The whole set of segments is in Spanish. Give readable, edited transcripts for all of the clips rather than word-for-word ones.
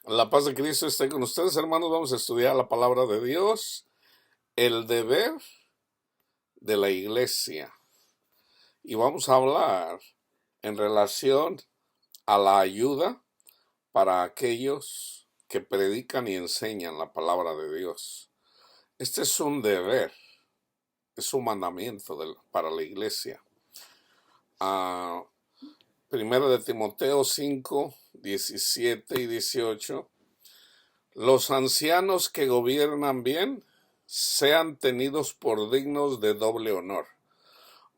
La paz de Cristo esté con ustedes, hermanos. Vamos a estudiar la palabra de Dios, el deber de la iglesia. Y vamos a hablar en relación a la ayuda para aquellos que predican y enseñan la palabra de Dios. Este es un deber, es un mandamiento para la iglesia. Primero de Timoteo 5, 17 y 18. Los ancianos que gobiernan bien sean tenidos por dignos de doble honor,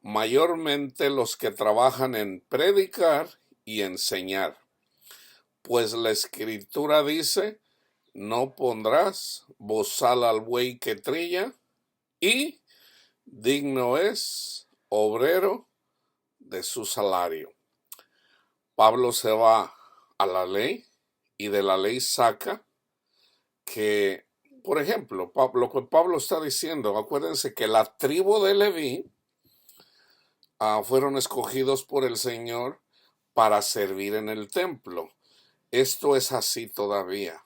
mayormente los que trabajan en predicar y enseñar. Pues la Escritura dice, no pondrás bozal al buey que trilla, y digno es obrero de su salario. Pablo se va a la ley y de la ley saca que, por ejemplo, lo que Pablo está diciendo, acuérdense que la tribu de Leví fueron escogidos por el Señor para servir en el templo. Esto es así todavía.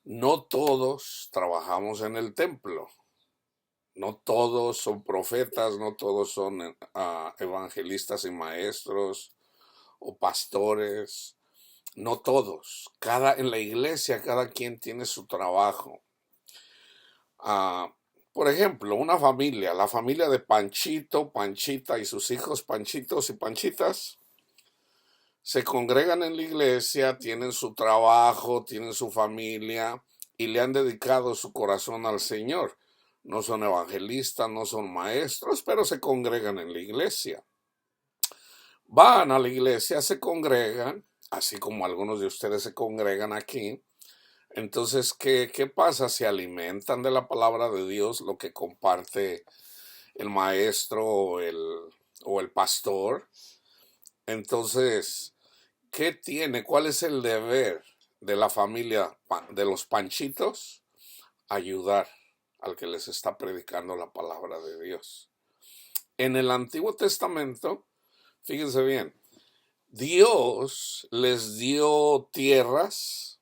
No todos trabajamos en el templo. No todos son profetas, no todos son evangelistas y maestros o pastores. No todos. En la iglesia cada quien tiene su trabajo. Por ejemplo, una familia, la familia de Panchito, Panchita y sus hijos Panchitos y Panchitas, se congregan en la iglesia, tienen su trabajo, tienen su familia y le han dedicado su corazón al Señor. No son evangelistas, no son maestros, pero se congregan en la iglesia. Van a la iglesia, se congregan, así como algunos de ustedes se congregan aquí. Entonces, ¿qué pasa? Se alimentan de la palabra de Dios, lo que comparte el maestro o el pastor. Entonces, ¿qué tiene? ¿Cuál es el deber de la familia de los Panchitos? Ayudar al que les está predicando la palabra de Dios. En el Antiguo Testamento, fíjense bien, Dios les dio tierras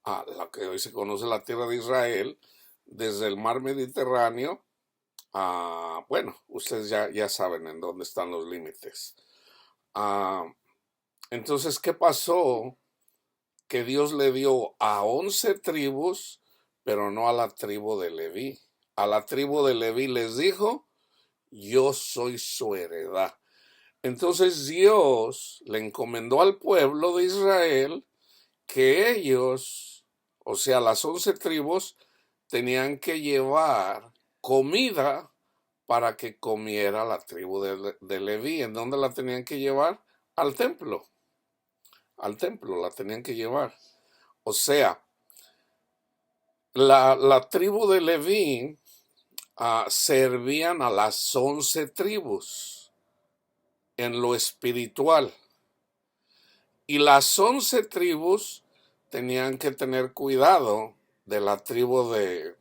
a la que hoy se conoce la tierra de Israel, desde el mar Mediterráneo bueno, ustedes ya saben en dónde están los límites. Entonces, ¿qué pasó? Que Dios le dio a 11 tribus, pero no a la tribu de Leví. A la tribu de Leví les dijo, yo soy su heredad. Entonces Dios le encomendó al pueblo de Israel que ellos, o sea, las 11 tribus, tenían que llevar comida para que comiera la tribu de Leví. ¿En dónde la tenían que llevar? Al templo. Al templo la tenían que llevar. O sea, la tribu de Leví servían a las 11 tribus en lo espiritual. Y las 11 tribus tenían que tener cuidado de la tribu de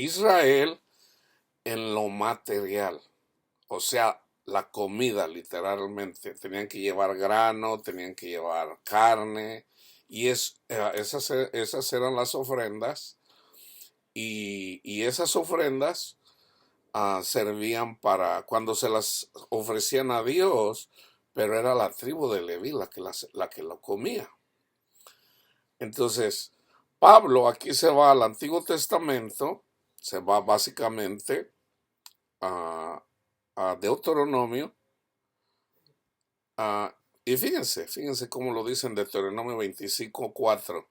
Israel en lo material, o sea, la comida literalmente. Tenían que llevar grano, tenían que llevar carne, y esas eran las ofrendas, y esas ofrendas servían para cuando se las ofrecían a Dios, pero era la tribu de Leví la que lo comía. Entonces, Pablo aquí se va al Antiguo Testamento, se va básicamente a Deuteronomio, y fíjense cómo lo dice en Deuteronomio 25:4.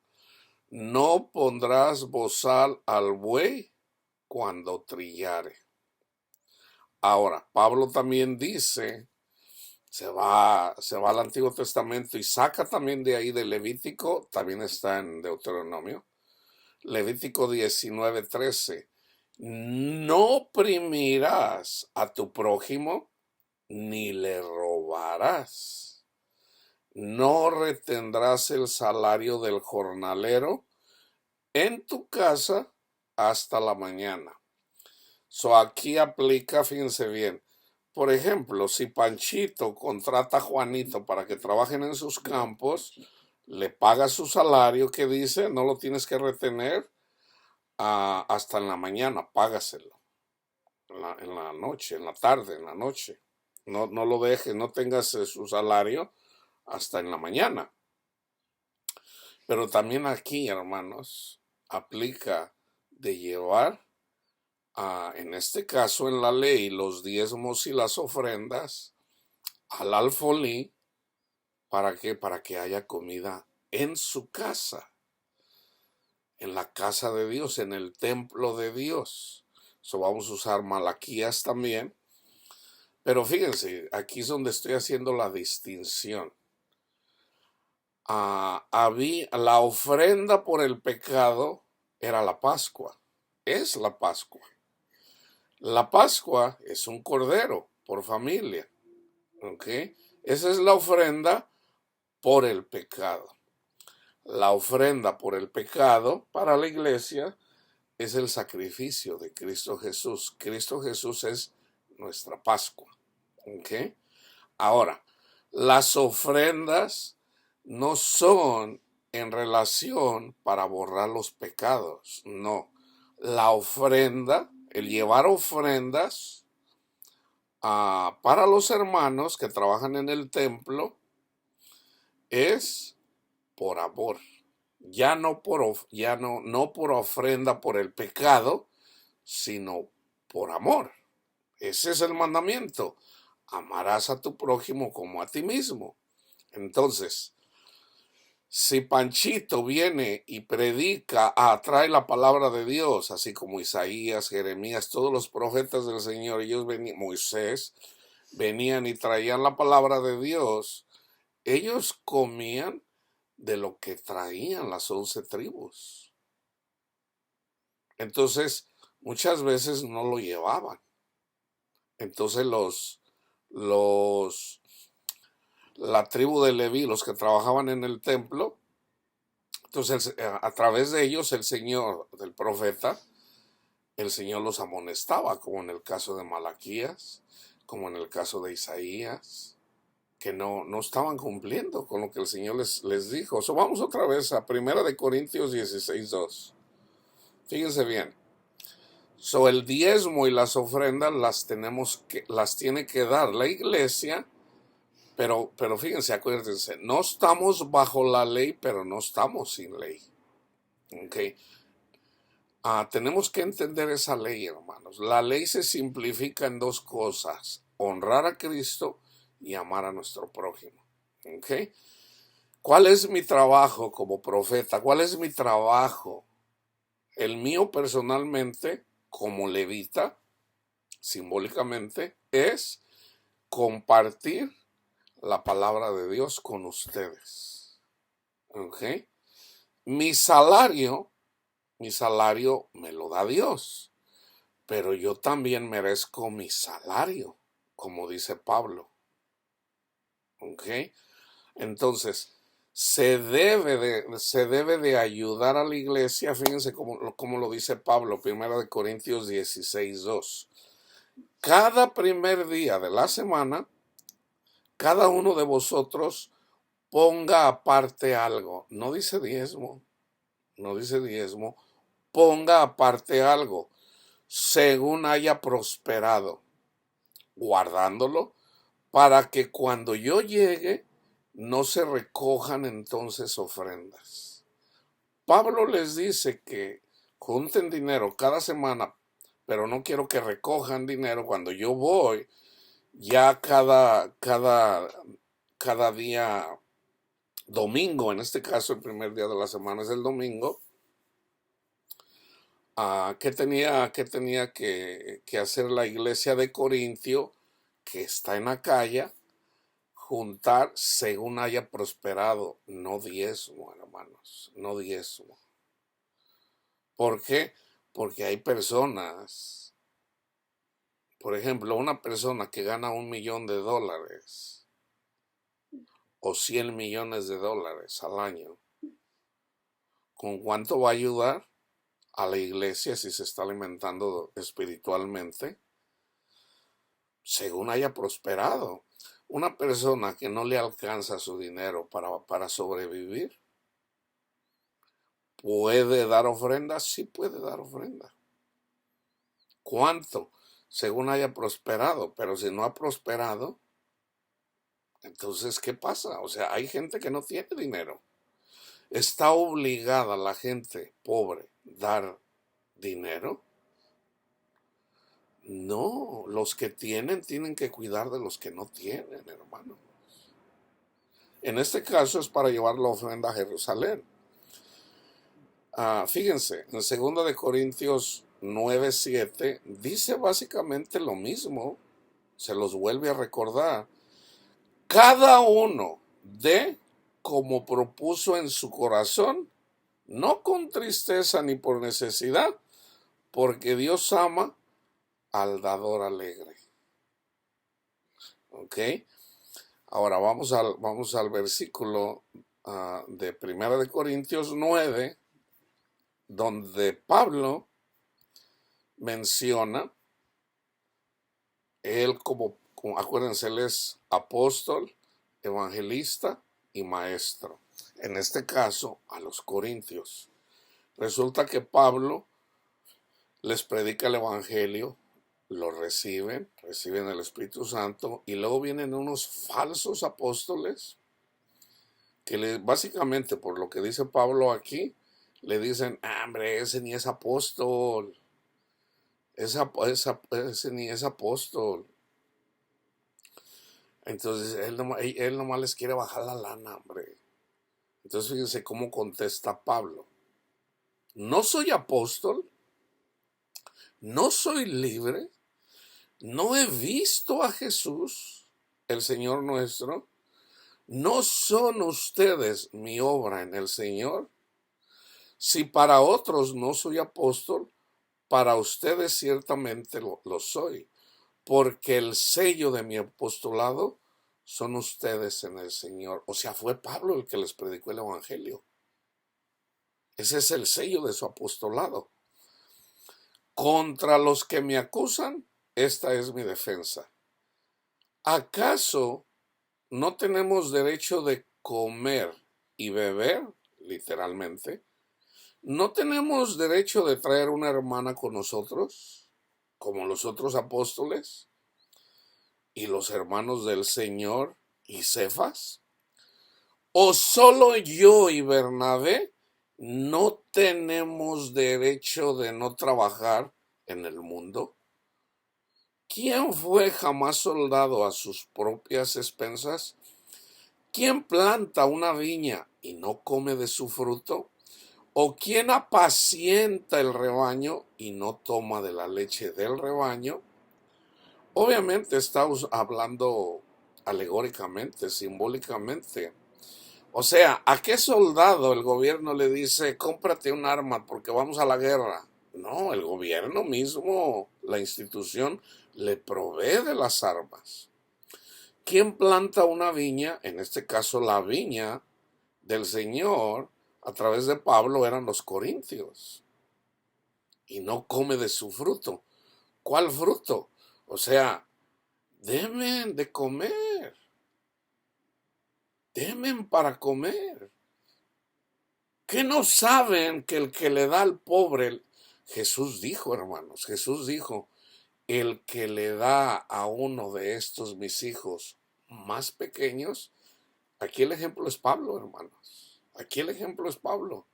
No pondrás bozal al buey cuando trillare. Ahora, Pablo también dice, se va al Antiguo Testamento y saca también de ahí de Levítico, también está en Deuteronomio, Levítico 19:13. No oprimirás a tu prójimo ni le robarás. No retendrás el salario del jornalero en tu casa hasta la mañana. Aquí aplica, fíjense bien, por ejemplo, si Panchito contrata a Juanito para que trabajen en sus campos, le paga su salario, que dice, no lo tienes que retener hasta en la mañana, págaselo. En la noche, en la tarde, en la noche. No, no lo dejes, no tengas su salario hasta en la mañana. Pero también aquí, hermanos, aplica de llevar, en este caso en la ley, los diezmos y las ofrendas al alfolí. ¿Para qué? Para que haya comida en su casa, en la casa de Dios, en el templo de Dios. So vamos a usar Malaquías también. Pero fíjense, aquí es donde estoy haciendo la distinción. La ofrenda por el pecado era la Pascua, es la Pascua. La Pascua es un cordero por familia, ¿ok? Esa es la ofrenda por el pecado. La ofrenda por el pecado para la iglesia es el sacrificio de Cristo Jesús. Cristo Jesús es nuestra Pascua, ¿ok? Ahora, las ofrendas no son en relación para borrar los pecados, no. La ofrenda, el llevar ofrendas para los hermanos que trabajan en el templo es por amor. Ya no por ofrenda por el pecado, sino por amor. Ese es el mandamiento. Amarás a tu prójimo como a ti mismo. Entonces, si Panchito viene y predica, trae la palabra de Dios, así como Isaías, Jeremías, todos los profetas del Señor, Moisés, venían y traían la palabra de Dios, ellos comían de lo que traían las 11 tribus. Entonces, muchas veces no lo llevaban. Entonces la tribu de Leví, los que trabajaban en el templo, entonces a través de ellos el Señor, del profeta, el Señor los amonestaba, como en el caso de Malaquías, como en el caso de Isaías, que no estaban cumpliendo con lo que el Señor les dijo. So, vamos otra vez a 1 Corintios 16:2. Fíjense bien. So, el diezmo y las ofrendas las tiene que dar la iglesia, pero fíjense, acuérdense, no estamos bajo la ley, pero no estamos sin ley. Okay. Tenemos que entender esa ley, hermanos. La ley se simplifica en dos cosas: honrar a Cristo y amar a nuestro prójimo. Okay. ¿Cuál es mi trabajo como profeta? ¿Cuál es mi trabajo? El mío personalmente, como levita, simbólicamente, es compartir la palabra de Dios con ustedes. ¿Ok? Mi salario me lo da Dios, pero yo también merezco mi salario, como dice Pablo. ¿Ok? Entonces, se debe de ayudar a la iglesia. Fíjense cómo lo dice Pablo, 1 Corintios 16:2. Cada primer día de la semana, cada uno de vosotros ponga aparte algo. No dice diezmo, ponga aparte algo, según haya prosperado, guardándolo, para que cuando yo llegue, no se recojan entonces ofrendas. Pablo les dice que junten dinero cada semana, pero no quiero que recojan dinero cuando yo voy. Ya cada día domingo, en este caso el primer día de la semana es el domingo. ¿Qué tenía que hacer la iglesia de Corintio, que está en Acaya? Juntar según haya prosperado, no diezmo, hermanos, no diezmo. ¿Por qué? Porque hay personas, por ejemplo, una persona que gana $1,000,000 o $100,000,000 al año, ¿con cuánto va a ayudar a la iglesia si se está alimentando espiritualmente? según haya prosperado. Una persona que no le alcanza su dinero para sobrevivir, ¿puede dar ofrenda? Sí puede dar ofrenda. ¿Cuánto? Según haya prosperado. Pero si no ha prosperado, entonces, ¿qué pasa? O sea, hay gente que no tiene dinero. ¿Está obligada la gente pobre dar dinero? No, los que tienen que cuidar de los que no tienen, hermano. En este caso es para llevar la ofrenda a Jerusalén. Fíjense, en 2 de Corintios 9:7 dice básicamente lo mismo, se los vuelve a recordar. Cada uno dé como propuso en su corazón, no con tristeza ni por necesidad, porque Dios ama al dador alegre. ¿Ok? Ahora vamos al versículo de 1 de Corintios 9, donde Pablo menciona, él acuérdense, él es apóstol, evangelista y maestro. En este caso, a los corintios. Resulta que Pablo les predica el evangelio, lo reciben el Espíritu Santo, y luego vienen unos falsos apóstoles que básicamente, por lo que dice Pablo aquí, le dicen, hombre, ese ni es apóstol, ese ni es apóstol. Entonces él nomás les quiere bajar la lana, hombre. Entonces fíjense cómo contesta Pablo. No soy apóstol, no soy libre, no he visto a Jesús, el Señor nuestro. ¿No son ustedes mi obra en el Señor? Si para otros no soy apóstol, para ustedes ciertamente lo soy, porque el sello de mi apostolado son ustedes en el Señor. O sea, fue Pablo el que les predicó el evangelio. Ese es el sello de su apostolado. Contra los que me acusan, esta es mi defensa. ¿Acaso no tenemos derecho de comer y beber, literalmente? ¿No tenemos derecho de traer una hermana con nosotros, como los otros apóstoles y los hermanos del Señor y Cefas? ¿O solo yo y Bernabé no tenemos derecho de no trabajar en el mundo? ¿Quién fue jamás soldado a sus propias expensas? ¿Quién planta una viña y no come de su fruto? ¿O quién apacienta el rebaño y no toma de la leche del rebaño? Obviamente está hablando alegóricamente, simbólicamente. O sea, ¿a qué soldado el gobierno le dice, cómprate un arma porque vamos a la guerra? No, el gobierno mismo, la institución, le provee de las armas. ¿Quién planta una viña? En este caso, la viña del Señor, a través de Pablo, eran los corintios. Y no come de su fruto. ¿Cuál fruto? O sea, deben de comer. Temen para comer. ¿Qué no saben que el que le da al pobre, Jesús dijo, hermanos, Jesús dijo, el que le da a uno de estos mis hijos más pequeños, aquí el ejemplo es Pablo, hermanos, aquí el ejemplo es Pablo,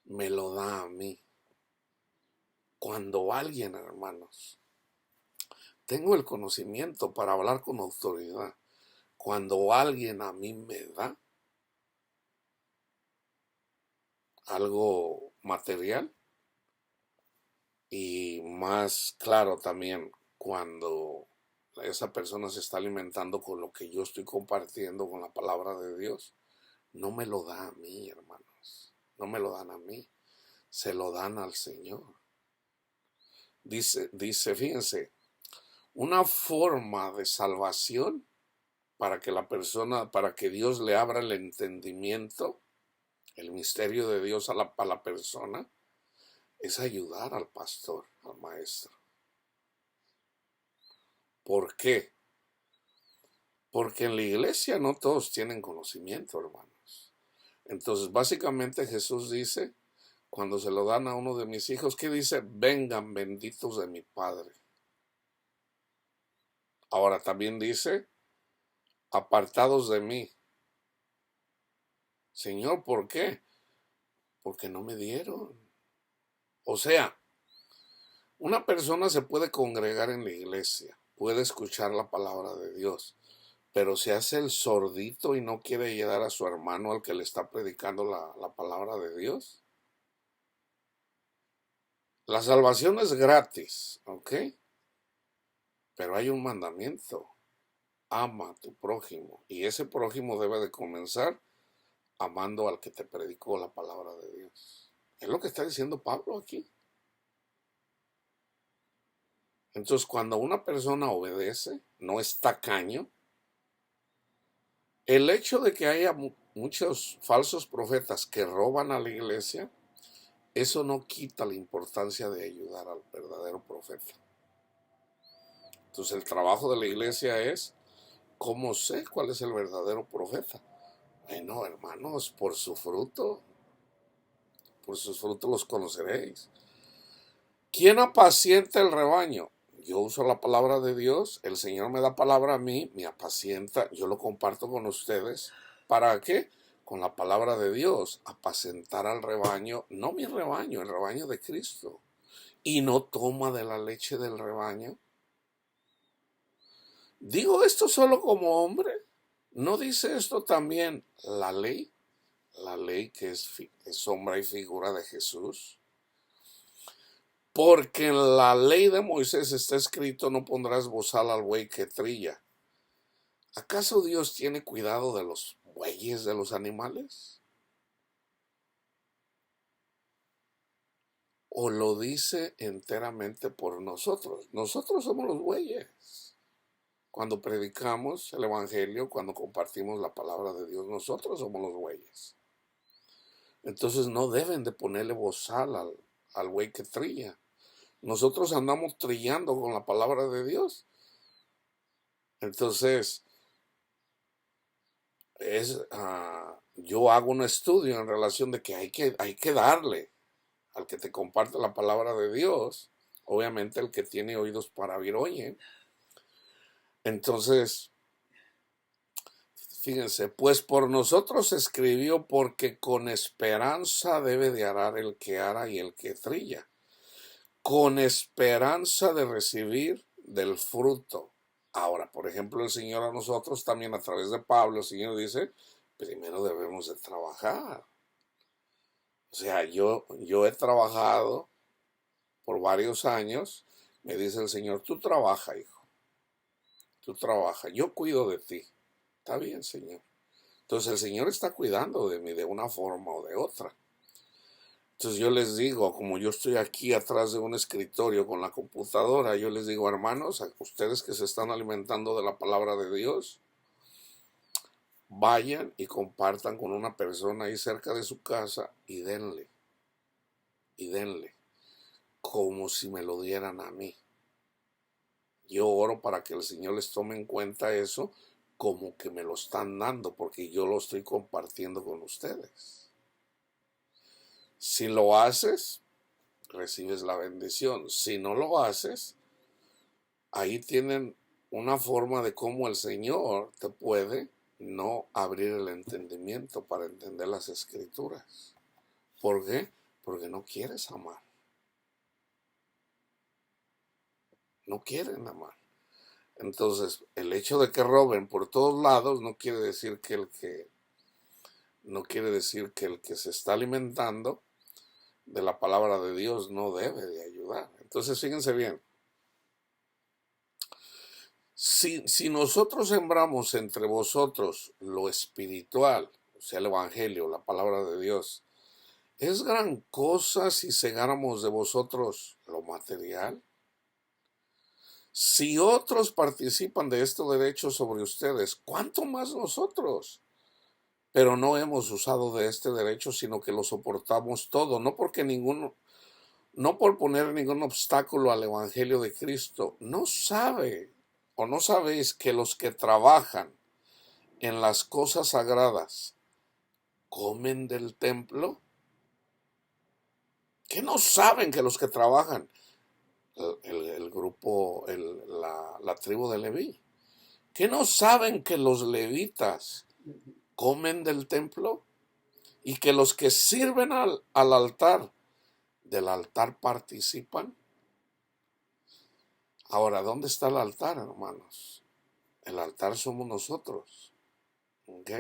me lo da a mí. Cuando alguien, hermanos, tengo el conocimiento para hablar con autoridad, cuando alguien a mí me da algo material, y más claro también cuando esa persona se está alimentando con lo que yo estoy compartiendo con la palabra de Dios, no me lo da a mí, hermanos, no me lo dan a mí, se lo dan al Señor. Dice, fíjense, una forma de salvación para que la persona, para que Dios le abra el entendimiento, el misterio de Dios a la persona, es ayudar al pastor, al maestro. ¿Por qué? Porque en la iglesia no todos tienen conocimiento, hermanos. Entonces, básicamente Jesús dice, cuando se lo dan a uno de mis hijos, ¿qué dice? Vengan benditos de mi Padre. Ahora también dice, apartados de mí. Señor, ¿por qué? Porque no me dieron. O sea, una persona se puede congregar en la iglesia, puede escuchar la palabra de Dios, pero se hace el sordito y no quiere ayudar a su hermano al que le está predicando la palabra de Dios. La salvación es gratis, ¿ok? Pero hay un mandamiento. Ama a tu prójimo. Y ese prójimo debe de comenzar amando al que te predicó la palabra de Dios. Es lo que está diciendo Pablo aquí. Entonces, cuando una persona obedece, no es tacaño, el hecho de que haya muchos falsos profetas que roban a la iglesia, eso no quita la importancia de ayudar al verdadero profeta. Entonces, el trabajo de la iglesia es, ¿cómo sé cuál es el verdadero profeta? Bueno, hermanos, por sus frutos los conoceréis. ¿Quién apacienta el rebaño? Yo uso la palabra de Dios, el Señor me da palabra a mí, me apacienta, yo lo comparto con ustedes. ¿Para qué? Con la palabra de Dios, apacentar al rebaño, no mi rebaño, el rebaño de Cristo. Y no toma de la leche del rebaño. Digo esto solo como hombre. ¿No dice esto también la ley? La ley que es sombra y figura de Jesús. Porque en la ley de Moisés está escrito, no pondrás bozal al buey que trilla. ¿Acaso Dios tiene cuidado de los bueyes, de los animales? ¿O lo dice enteramente por nosotros? Nosotros somos los bueyes. Cuando predicamos el evangelio, cuando compartimos la palabra de Dios, nosotros somos los bueyes. Entonces no deben de ponerle bozal al buey que trilla. Nosotros andamos trillando con la palabra de Dios. Entonces, yo hago un estudio en relación de que hay que darle al que te comparte la palabra de Dios. Obviamente el que tiene oídos para oír, oye. Entonces, fíjense, pues por nosotros se escribió porque con esperanza debe de arar el que ara y el que trilla. Con esperanza de recibir del fruto. Ahora, por ejemplo, el Señor a nosotros también a través de Pablo, el Señor dice, primero debemos de trabajar. O sea, yo he trabajado por varios años, me dice el Señor, tú trabaja, hijo, tú trabaja, yo cuido de ti. Está bien, Señor. Entonces el Señor está cuidando de mí de una forma o de otra. Entonces yo les digo, como yo estoy aquí atrás de un escritorio con la computadora, yo les digo, hermanos, a ustedes que se están alimentando de la palabra de Dios, vayan y compartan con una persona ahí cerca de su casa y denle, como si me lo dieran a mí. Yo oro para que el Señor les tome en cuenta eso como que me lo están dando, porque yo lo estoy compartiendo con ustedes. Si lo haces, recibes la bendición. Si no lo haces, ahí tienen una forma de cómo el Señor te puede no abrir el entendimiento para entender las escrituras. ¿Por qué? Porque no quieres amar. No quieren amar. Entonces, el hecho de que roben por todos lados no quiere decir que el que se está alimentando de la palabra de Dios no debe de ayudar. Entonces, fíjense bien. Si nosotros sembramos entre vosotros lo espiritual, o sea, el evangelio, la palabra de Dios, ¿es gran cosa si segáramos de vosotros lo material? Si otros participan de estos derechos sobre ustedes, ¿cuánto más nosotros? Pero no hemos usado de este derecho, sino que lo soportamos todo, no por poner ningún obstáculo al evangelio de Cristo. No sabe ¿O no sabéis que los que trabajan en las cosas sagradas comen del templo? ¿Qué no saben que los que trabajan? El grupo, la tribu de Leví. ¿Qué no saben que los levitas comen del templo? Y que los que sirven al altar, del altar participan. Ahora, ¿dónde está el altar, hermanos? El altar somos nosotros. ¿Ok?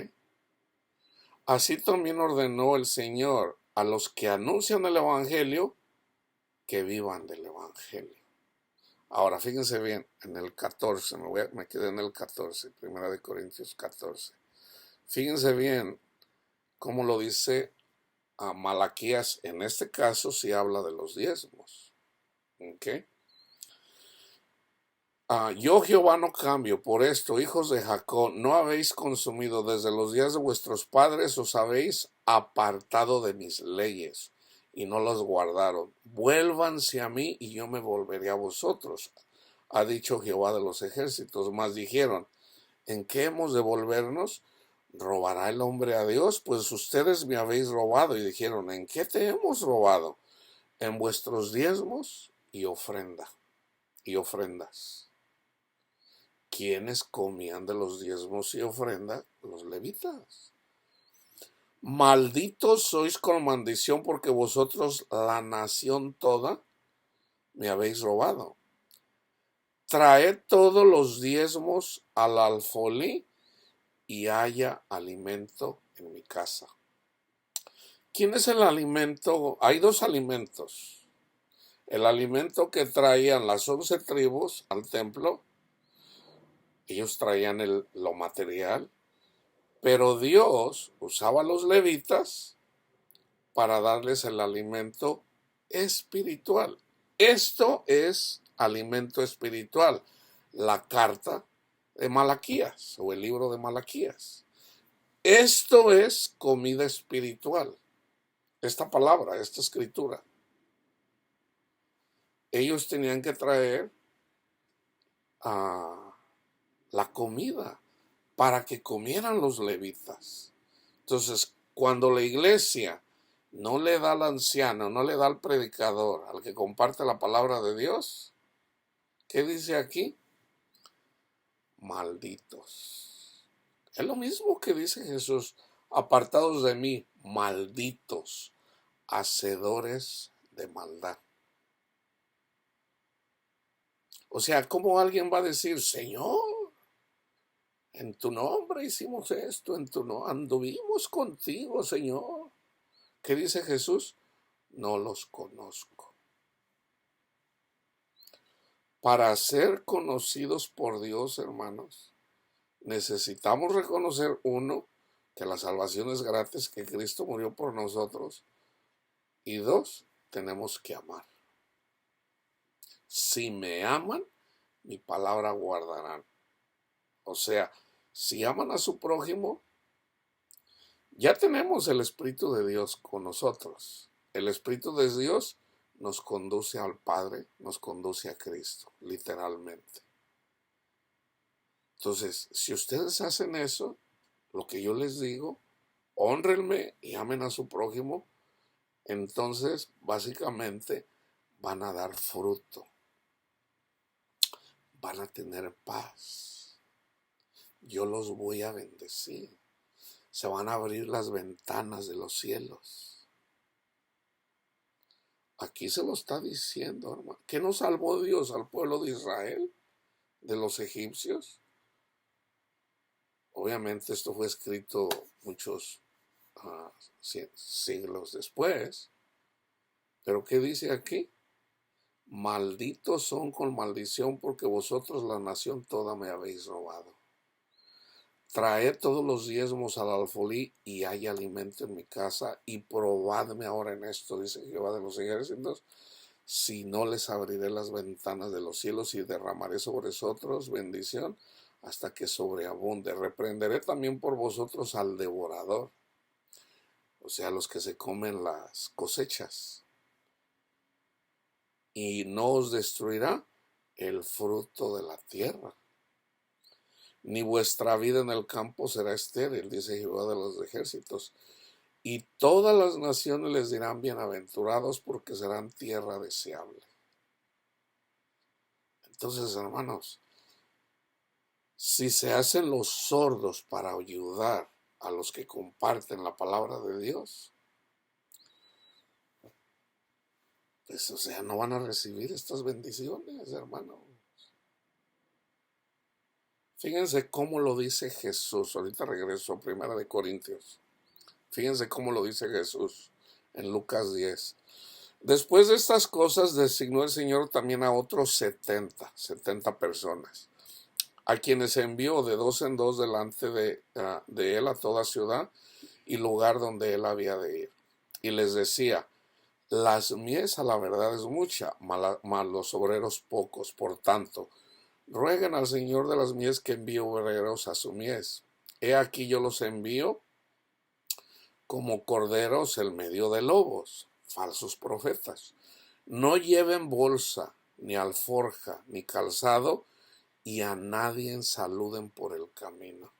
Así también ordenó el Señor a los que anuncian el Evangelio que vivan del Evangelio. Ahora, fíjense bien, en el 14, me quedé en el 14, 1 Corintios 14. Fíjense bien cómo lo dice a Malaquías, en este caso sí habla de los diezmos. ¿Ok? Yo Jehová no cambio, por esto, hijos de Jacob, no habéis consumido desde los días de vuestros padres, os habéis apartado de mis leyes y no las guardaron. Vuélvanse a mí y yo me volveré a vosotros, ha dicho Jehová de los ejércitos. Mas dijeron, ¿en qué hemos de volvernos? ¿Robará el hombre a Dios? Pues ustedes me habéis robado. Y dijeron, ¿en qué te hemos robado? En vuestros diezmos y ofrendas. ¿Quiénes comían de los diezmos y ofrendas? Los levitas. Malditos sois con maldición, porque vosotros, la nación toda, me habéis robado. Traed todos los diezmos al alfolí y haya alimento en mi casa. ¿Quién es el alimento? Hay dos alimentos. El alimento que traían las 11 tribus al templo, ellos traían lo material, pero Dios usaba a los levitas para darles el alimento espiritual. Esto es alimento espiritual, la carta de Malaquías o el libro de Malaquías. Esto es comida espiritual, esta palabra, esta escritura. Ellos tenían que traer la comida para que comieran los levitas. Entonces, cuando la iglesia no le da al anciano, no le da al predicador, al que comparte la palabra de Dios, ¿qué dice aquí? Malditos. Es lo mismo que dice Jesús, apartados de mí, malditos, hacedores de maldad. O sea, ¿cómo alguien va a decir, Señor, en tu nombre hicimos esto, en tu nombre anduvimos contigo, Señor? ¿Qué dice Jesús? No los conozco. Para ser conocidos por Dios, hermanos, necesitamos reconocer, uno, que la salvación es gratis, que Cristo murió por nosotros, y dos, tenemos que amar. Si me aman, mi palabra guardarán. O sea, si aman a su prójimo, ya tenemos el Espíritu de Dios con nosotros. El Espíritu de Dios nos conduce al Padre, nos conduce a Cristo, literalmente. Entonces, si ustedes hacen eso, lo que yo les digo, hónrenme y amen a su prójimo, entonces básicamente van a dar fruto, van a tener paz. Yo los voy a bendecir. Se van a abrir las ventanas de los cielos. Aquí se lo está diciendo, hermano. ¿Qué nos salvó Dios al pueblo de Israel de los egipcios? Obviamente esto fue escrito muchos siglos después. Pero ¿qué dice aquí? Malditos son con maldición, porque vosotros, la nación toda, me habéis robado. Traed todos los diezmos al alfolí y hay alimento en mi casa, y probadme ahora en esto, dice Jehová de los ejércitos, si no les abriré las ventanas de los cielos y derramaré sobre vosotros bendición hasta que sobreabunde. Reprenderé también por vosotros al devorador, o sea, los que se comen las cosechas, y no os destruirá el fruto de la tierra. ni vuestra vida en el campo será estéril, dice Jehová de los ejércitos. Y todas las naciones les dirán bienaventurados porque serán tierra deseable. Entonces, hermanos, si se hacen los sordos para ayudar a los que comparten la palabra de Dios, pues, o sea, no van a recibir estas bendiciones, hermano. Fíjense cómo lo dice Jesús. Ahorita regreso a 1 Corintios. Fíjense cómo lo dice Jesús en Lucas 10. Después de estas cosas designó el Señor también a otros 70 personas, a quienes envió de dos en dos delante de él a toda ciudad y lugar donde él había de ir. Y les decía, las mies a la verdad es mucha, mas los obreros pocos. Por tanto, rueguen al Señor de las mies que envíe obreros a su mies. He aquí yo los envío como corderos en medio de lobos, falsos profetas. No lleven bolsa, ni alforja, ni calzado, y a nadie saluden por el camino.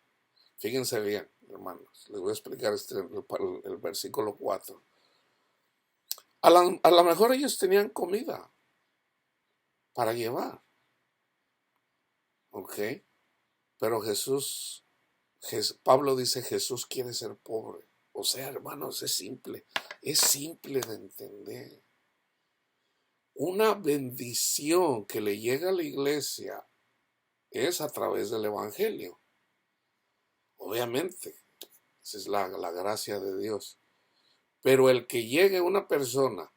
Fíjense bien, hermanos, les voy a explicar el versículo 4. A lo mejor ellos tenían comida para llevar, ¿ok? Pero Pablo dice, Jesús quiere ser pobre. O sea, hermanos, es simple de entender. Una bendición que le llega a la iglesia es a través del evangelio. Obviamente, esa es la gracia de Dios. Pero el que llegue una persona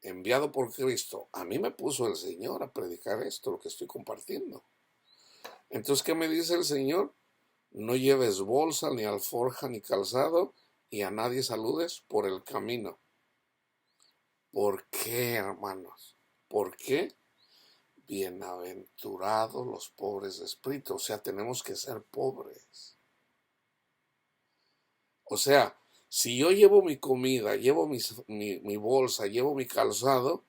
enviado por Cristo, a mí me puso el Señor a predicar esto, lo que estoy compartiendo. Entonces, ¿qué me dice el Señor? No lleves bolsa, ni alforja, ni calzado, y a nadie saludes por el camino. ¿Por qué, hermanos? ¿Por qué? Bienaventurados los pobres de espíritu. O sea, tenemos que ser pobres. O sea, si yo llevo mi comida, llevo mi bolsa, llevo mi calzado,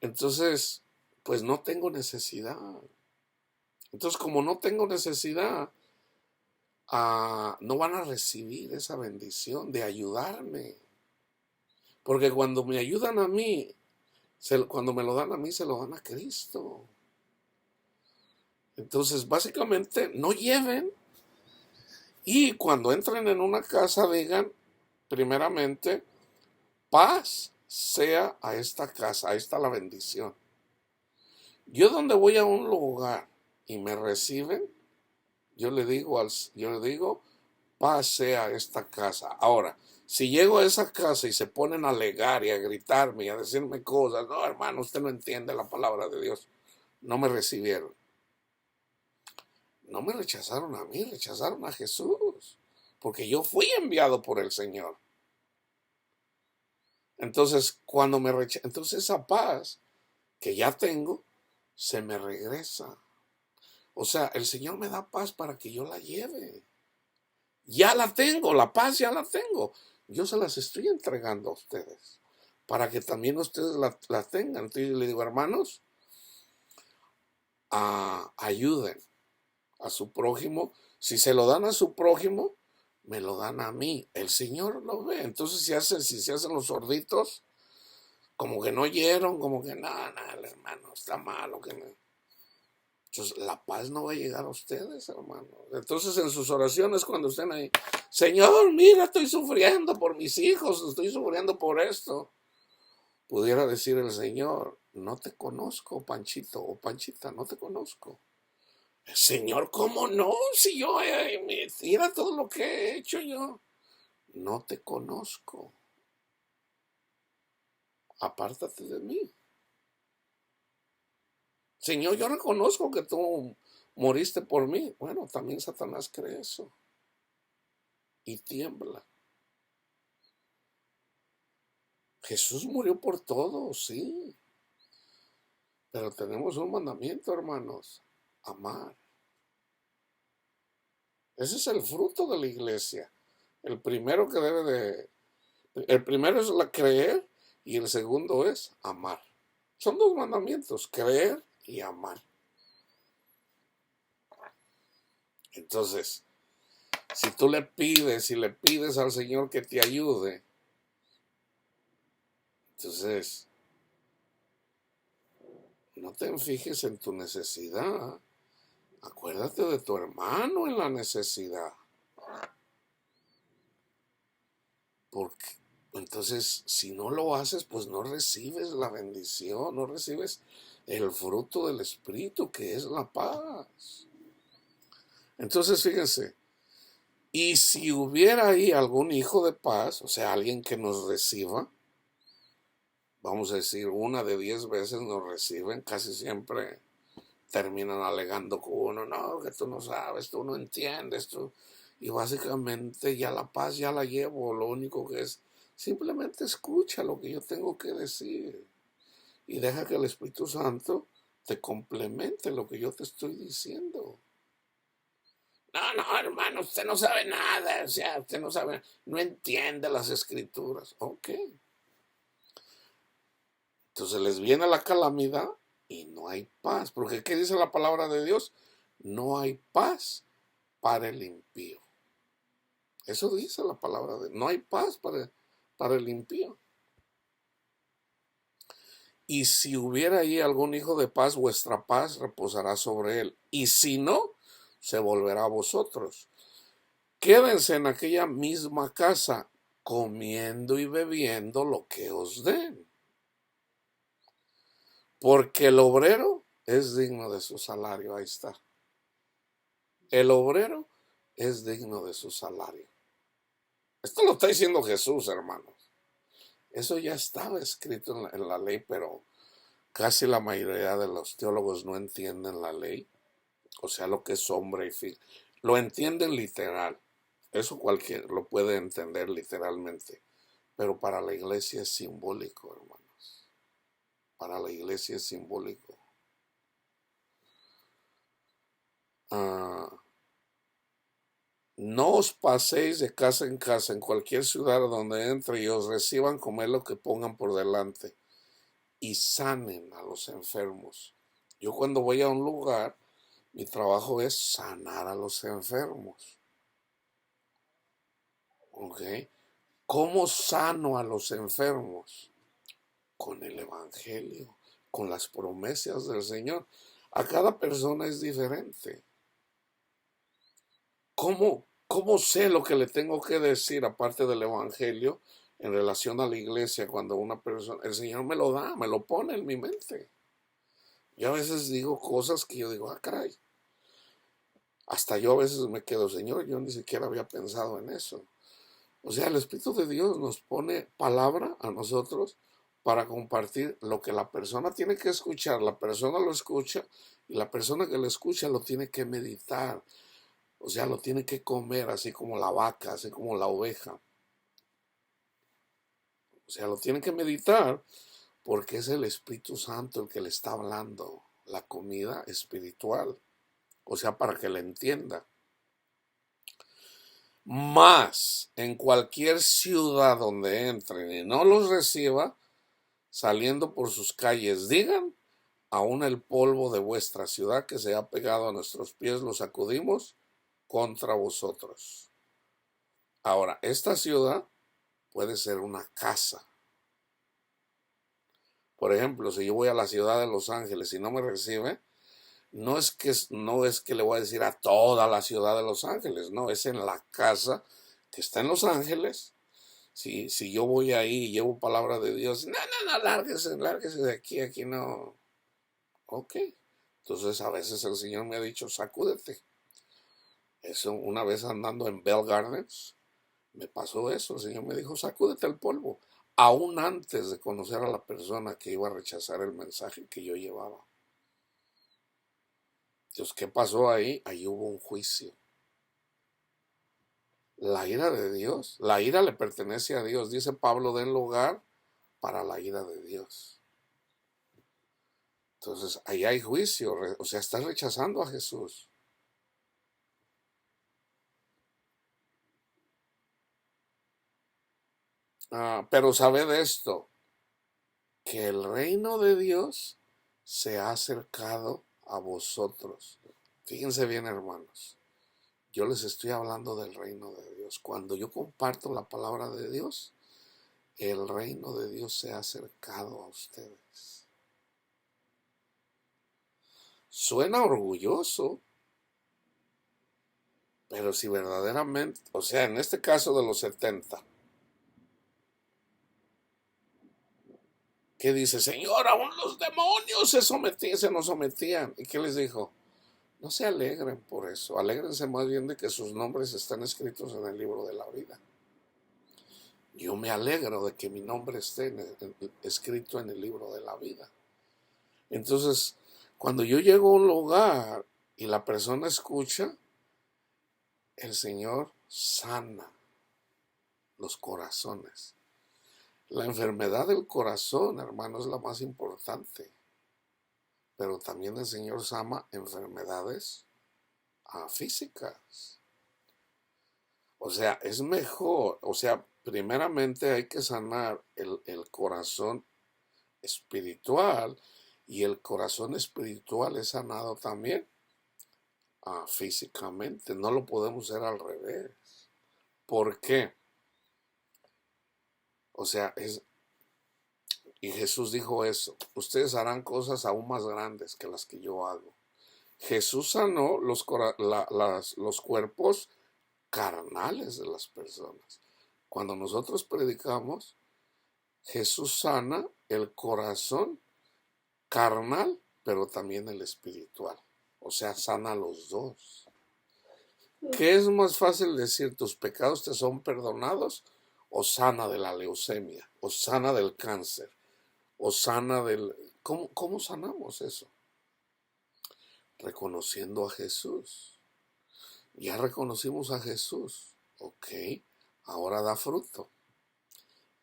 entonces, pues no tengo necesidad. Entonces, como no tengo necesidad, no van a recibir esa bendición de ayudarme. Porque cuando me ayudan a mí, cuando me lo dan a mí, se lo dan a Cristo. Entonces, básicamente, no lleven. Y cuando entren en una casa, digan, primeramente, paz sea a esta casa, ahí está la bendición. Yo donde voy a un lugar y me reciben, yo le digo, paz sea a esta casa. Ahora, si llego a esa casa y se ponen a alegar y a gritarme y a decirme cosas, no, hermano, usted no entiende la palabra de Dios. No me recibieron. No me rechazaron a mí, rechazaron a Jesús. Porque yo fui enviado por el Señor. Entonces, entonces esa paz que ya tengo, se me regresa. O sea, el Señor me da paz para que yo la lleve. Ya la tengo, la paz ya la tengo. Yo se las estoy entregando a ustedes, para que también ustedes la tengan. Entonces yo le digo, hermanos, ayuden a su prójimo. Si se lo dan a su prójimo, me lo dan a mí. El Señor lo ve. Entonces si se hacen los sorditos, como que no oyeron, como que no, hermano, está malo. Entonces la paz no va a llegar a ustedes, hermano. Entonces en sus oraciones cuando estén ahí, Señor, mira, estoy sufriendo por mis hijos, estoy sufriendo por esto. Pudiera decir el Señor, no te conozco, Panchito o Panchita, no te conozco. Señor, ¿cómo no? Si yo, mira todo lo que he hecho yo. No te conozco. Apártate de mí. Señor, yo reconozco que tú moriste por mí. Bueno, también Satanás cree eso. Y tiembla. Jesús murió por todos, sí. Pero tenemos un mandamiento, hermanos. Amar. Ese es el fruto de la iglesia. El primero es la creer y el segundo es amar. Son dos mandamientos, creer y amar. Entonces, si tú le pides y le pides al Señor que te ayude, entonces no te fijes en tu necesidad. Acuérdate de tu hermano en la necesidad. Porque entonces, si no lo haces, pues no recibes la bendición, no recibes el fruto del Espíritu, que es la paz. Entonces, fíjense, y si hubiera ahí algún hijo de paz, o sea, alguien que nos reciba, vamos a decir, 1 de 10 veces nos reciben, casi siempre terminan alegando con uno, no, que tú no sabes, tú no entiendes, tú. Y básicamente ya la paz ya la llevo, lo único que es, simplemente escucha lo que yo tengo que decir y deja que el Espíritu Santo te complemente lo que yo te estoy diciendo. No, no, hermano, usted no sabe nada, o sea, usted no sabe, no entiende las escrituras. Ok. Entonces les viene la calamidad y no hay paz. Porque ¿qué dice la palabra de Dios? No hay paz para el impío. Eso dice la palabra de Dios. No hay paz para el impío. Y si hubiera ahí algún hijo de paz, vuestra paz reposará sobre él. Y si no, se volverá a vosotros. Quédense en aquella misma casa, comiendo y bebiendo lo que os den. Porque el obrero es digno de su salario. Ahí está. El obrero es digno de su salario. Esto lo está diciendo Jesús, hermanos. Eso ya estaba escrito en la ley, pero casi la mayoría de los teólogos no entienden la ley. O sea, lo que es sombra y fin. Lo entienden literal. Eso cualquiera lo puede entender literalmente. Pero para la iglesia es simbólico, hermanos. Para la iglesia es simbólico. Ah, no os paséis de casa en cualquier ciudad donde entre y os reciban, comer lo que pongan por delante y sanen a los enfermos. Yo cuando voy a un lugar, mi trabajo es sanar a los enfermos. ¿Ok? ¿Cómo sano a los enfermos? Con el Evangelio, con las promesas del Señor. A cada persona es diferente. ¿Cómo sé lo que le tengo que decir aparte del Evangelio en relación a la iglesia cuando una persona, el Señor me lo da, me lo pone en mi mente? Yo a veces digo cosas que yo digo, ah, caray. Hasta yo a veces me quedo, Señor, yo ni siquiera había pensado en eso. O sea, el Espíritu de Dios nos pone palabra a nosotros para compartir lo que la persona tiene que escuchar. La persona lo escucha y la persona que lo escucha lo tiene que meditar. O sea, lo tiene que comer, así como la vaca, así como la oveja. O sea, lo tiene que meditar porque es el Espíritu Santo el que le está hablando, la comida espiritual. O sea, para que le entienda. Más en cualquier ciudad donde entren y no los reciba, saliendo por sus calles, digan, aún el polvo de vuestra ciudad que se ha pegado a nuestros pies lo sacudimos contra vosotros. Ahora, esta ciudad puede ser una casa. Por ejemplo, si yo voy a la ciudad de Los Ángeles y no me recibe, no es que le voy a decir a toda la ciudad de Los Ángeles, no, es en la casa que está en Los Ángeles. Si yo voy ahí y llevo palabra de Dios, no, no, no, lárguese de aquí, aquí no. Ok. Entonces a veces el Señor me ha dicho, sacúdete. Eso una vez andando en Bell Gardens, me pasó eso. El Señor me dijo, sacúdete el polvo. Aún antes de conocer a la persona que iba a rechazar el mensaje que yo llevaba. Entonces, ¿qué pasó ahí? Ahí hubo un juicio. La ira de Dios. La ira le pertenece a Dios. Dice Pablo, den lugar para la ira de Dios. Entonces, ahí hay juicio. O sea, estás rechazando a Jesús. Pero sabed esto, que el reino de Dios se ha acercado a vosotros. Fíjense bien, hermanos. yo les estoy hablando del reino de Dios. Cuando yo comparto la palabra de Dios, el reino de Dios se ha acercado a ustedes. Suena orgulloso, pero si verdaderamente, o sea, en este caso de los 70, que dice, Señor, aún los demonios se nos sometían. ¿Y qué les dijo? No se alegren por eso, alégrense más bien de que sus nombres están escritos en el libro de la vida. Yo me alegro de que mi nombre esté escrito en el libro de la vida. Entonces, cuando yo llego a un lugar y la persona escucha, el Señor sana los corazones. La enfermedad del corazón, hermano, es la más importante. Pero también el Señor sana enfermedades físicas. O sea, es mejor, o sea, primeramente hay que sanar el corazón espiritual, y el corazón espiritual es sanado también físicamente. No lo podemos hacer al revés. ¿Por qué? O sea, y Jesús dijo eso, ustedes harán cosas aún más grandes que las que yo hago. Jesús sanó los cuerpos carnales de las personas. Cuando nosotros predicamos, Jesús sana el corazón carnal, pero también el espiritual. O sea, sana los dos. ¿Qué es más fácil decir? ¿Tus pecados te son perdonados? ¿O sana de la leucemia? ¿O sana del cáncer? ¿O sana del... ¿Cómo sanamos eso? Reconociendo a Jesús. Ya reconocimos a Jesús. Ok, ahora da fruto.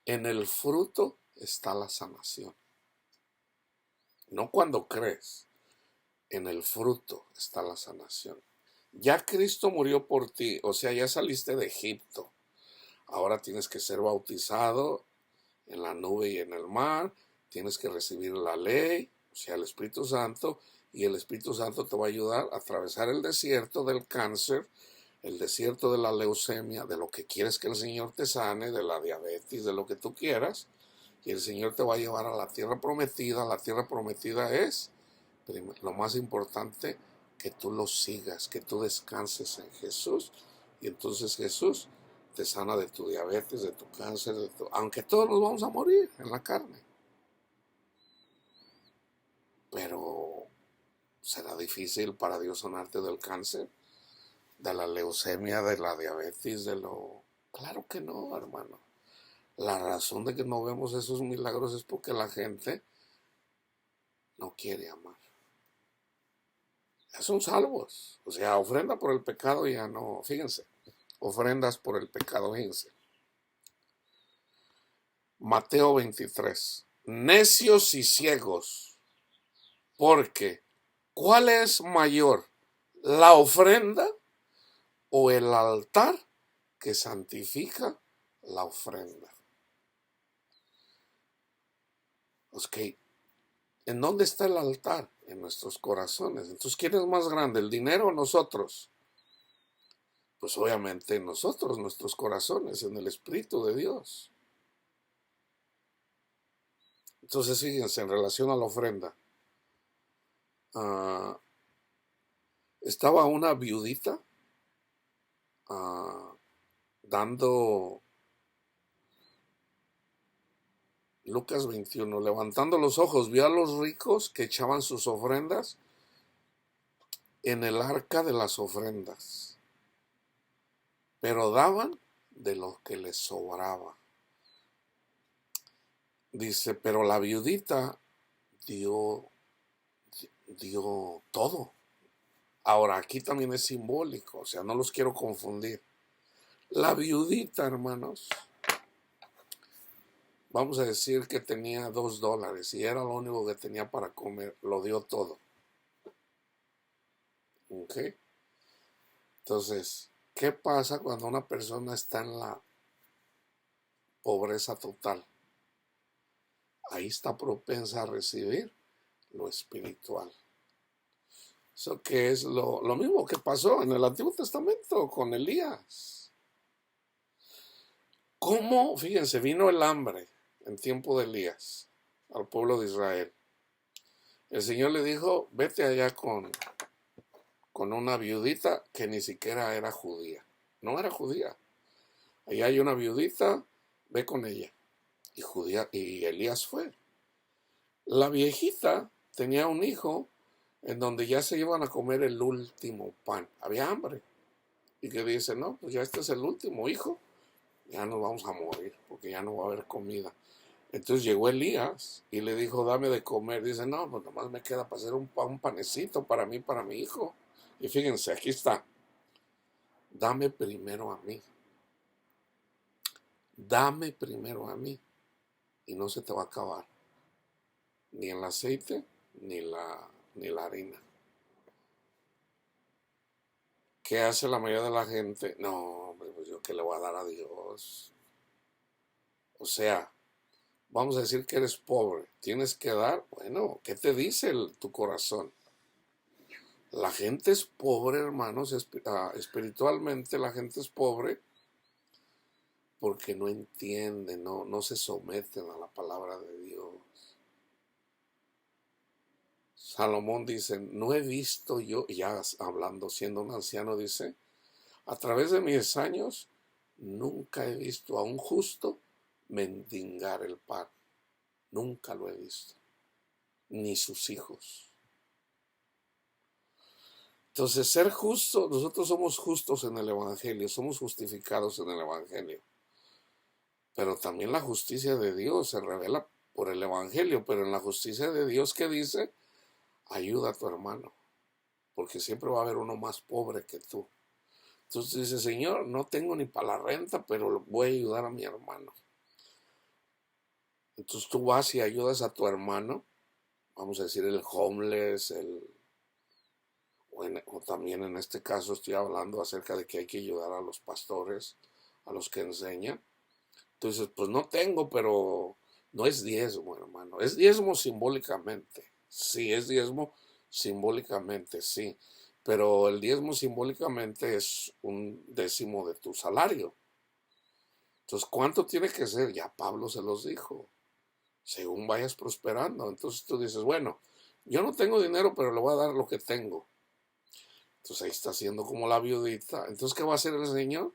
En el fruto está la sanación. No cuando crees. En el fruto está la sanación. Ya Cristo murió por ti, o sea, ya saliste de Egipto. Ahora tienes que ser bautizado en la nube y en el mar. Tienes que recibir la ley, o sea, el Espíritu Santo. Y el Espíritu Santo te va a ayudar a atravesar el desierto del cáncer, el desierto de la leucemia, de lo que quieres que el Señor te sane, de la diabetes, de lo que tú quieras. Y el Señor te va a llevar a la tierra prometida. La tierra prometida es, lo más importante, que tú lo sigas, que tú descanses en Jesús. Y entonces Jesús te sana de tu diabetes, de tu cáncer, aunque todos nos vamos a morir en la carne. Pero será difícil para Dios sanarte del cáncer, de la leucemia, de la diabetes, Claro que no, hermano. La razón de que no vemos esos milagros es porque la gente no quiere amar. Ya son salvos. O sea, ofrenda por el pecado ya no. Fíjense, ofrendas por el pecado, fíjense. Mateo 23. Necios y ciegos, porque ¿cuál es mayor? ¿La ofrenda o el altar que santifica la ofrenda? Ok, ¿en dónde está el altar? En nuestros corazones. Entonces, ¿quién es más grande, el dinero o nosotros? Pues obviamente nosotros, nuestros corazones, en el Espíritu de Dios. Entonces, fíjense, en relación a la ofrenda, estaba una viudita dando, Lucas 21, levantando los ojos, vio a los ricos que echaban sus ofrendas en el arca de las ofrendas, pero daban de lo que les sobraba. Dice, pero la viudita dio todo. Ahora, aquí también es simbólico, o sea, no los quiero confundir. La viudita, hermanos, vamos a decir que tenía $2 y era lo único que tenía para comer, lo dio todo. ¿Ok? Entonces, ¿qué pasa cuando una persona está en la pobreza total? Ahí está propensa a recibir lo espiritual. Eso que es lo mismo que pasó en el Antiguo Testamento con Elías. ¿Cómo? Fíjense, vino el hambre en tiempo de Elías al pueblo de Israel. El Señor le dijo, vete allá con una viudita que ni siquiera era judía. No era judía. Allá hay una viudita, ve con ella. Y Elías fue. La viejita tenía un hijo en donde ya se iban a comer el último pan. Había hambre. Y que dice, no, pues ya este es el último hijo. Ya nos vamos a morir porque ya no va a haber comida. Entonces llegó Elías y le dijo, dame de comer. Dice, no, pues nomás me queda para hacer un panecito para mí, para mi hijo. Y fíjense, aquí está. Dame primero a mí. Dame primero a mí. Y no se te va a acabar. Ni el aceite, ni la harina. ¿Qué hace la mayoría de la gente? No, pues yo qué le voy a dar a Dios. O sea, vamos a decir que eres pobre. Tienes que dar. Bueno, ¿qué te dice tu corazón? La gente es pobre, hermanos, espiritualmente la gente es pobre porque no entienden, no se someten a la palabra de Dios. Salomón dice, no he visto yo, ya hablando, siendo un anciano, dice, a través de mis años, nunca he visto a un justo mendigar el pan. Nunca lo he visto. Ni sus hijos. Entonces, ser justo, nosotros somos justos en el Evangelio, somos justificados en el Evangelio. Pero también la justicia de Dios se revela por el Evangelio, pero en la justicia de Dios, ¿qué dice? Ayuda a tu hermano, porque siempre va a haber uno más pobre que tú. Entonces dice, Señor, no tengo ni para la renta, pero voy a ayudar a mi hermano. Entonces tú vas y ayudas a tu hermano, vamos a decir el homeless, o también en este caso estoy hablando acerca de que hay que ayudar a los pastores, a los que enseñan. Entonces, pues no tengo, pero no es diezmo, hermano. Es diezmo simbólicamente. Sí, es diezmo simbólicamente, sí. Pero el diezmo simbólicamente es un décimo de tu salario. Entonces, ¿cuánto tiene que ser? Ya Pablo se los dijo. Según vayas prosperando. Entonces tú dices, bueno, yo no tengo dinero, pero le voy a dar lo que tengo. Entonces ahí está haciendo como la viudita. Entonces, ¿qué va a hacer el Señor?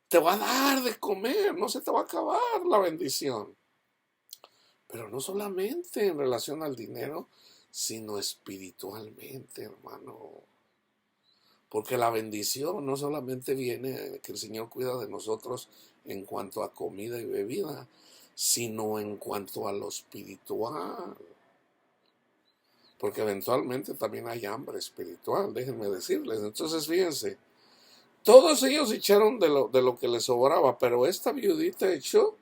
Te va a dar de comer, no se te va a acabar la bendición. Pero no solamente en relación al dinero, sino espiritualmente, hermano. Porque la bendición no solamente viene que el Señor cuida de nosotros en cuanto a comida y bebida, sino en cuanto a lo espiritual. Porque eventualmente también hay hambre espiritual, déjenme decirles. Entonces, fíjense, todos ellos echaron de lo que les sobraba, pero esta viudita echó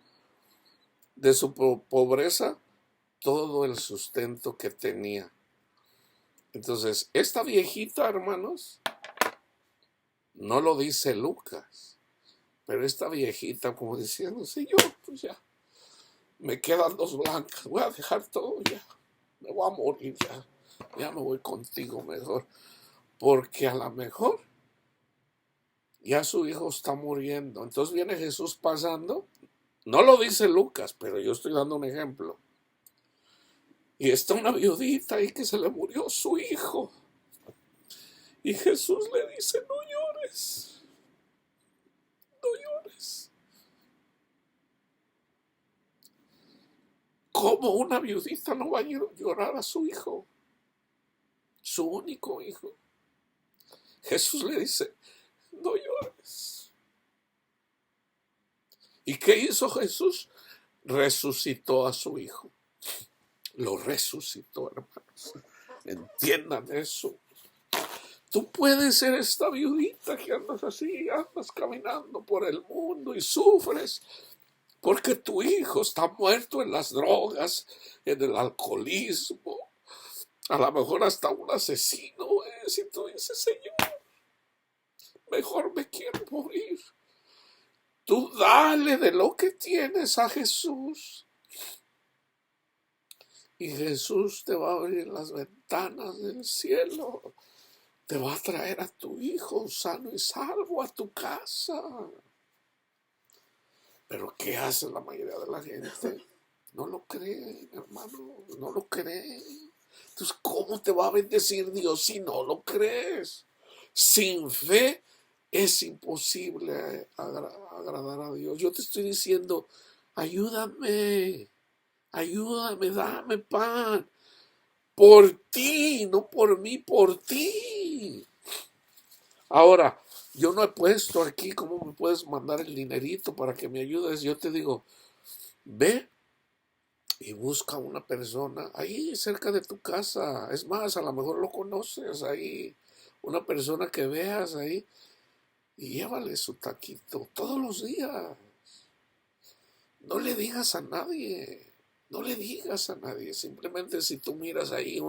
de su pobreza todo el sustento que tenía. Entonces, esta viejita, hermanos, no lo dice Lucas, pero esta viejita como diciendo, Señor, pues ya, me quedan 2 blancas, voy a dejar todo ya, me voy a morir ya me voy contigo mejor, porque a lo mejor ya su hijo está muriendo. Entonces viene Jesús pasando, no lo dice Lucas, pero yo estoy dando un ejemplo. Y está una viudita ahí que se le murió su hijo. Y Jesús le dice, no llores, no llores. ¿Cómo una viudita no va a llorar a su hijo? Su único hijo. Jesús le dice, no llores. ¿Y qué hizo Jesús? Resucitó a su hijo. Lo resucitó, hermanos. Entiendan eso. Tú puedes ser esta viudita que andas así, andas caminando por el mundo y sufres porque tu hijo está muerto en las drogas, en el alcoholismo, a lo mejor hasta un asesino es, y tú dices, Señor, mejor me quiero morir. Tú dale de lo que tienes a Jesús Y Jesús te va a abrir las ventanas del cielo. Te va a traer a tu hijo sano y salvo a tu casa. Pero ¿qué hace la mayoría de la gente? No lo creen, hermano, no lo creen. Entonces, ¿cómo te va a bendecir Dios si no lo crees? Sin fe es imposible agradar a Dios. Yo te estoy diciendo, ayúdame, ayúdame, dame pan. Por ti, no por mí, por ti. Ahora, yo no he puesto aquí cómo me puedes mandar el dinerito para que me ayudes. Yo te digo, ve y busca una persona ahí cerca de tu casa. Es más, a lo mejor lo conoces ahí. Una persona que veas ahí y llévale su taquito todos los días. No le digas a nadie. No le digas a nadie. Simplemente si tú miras ahí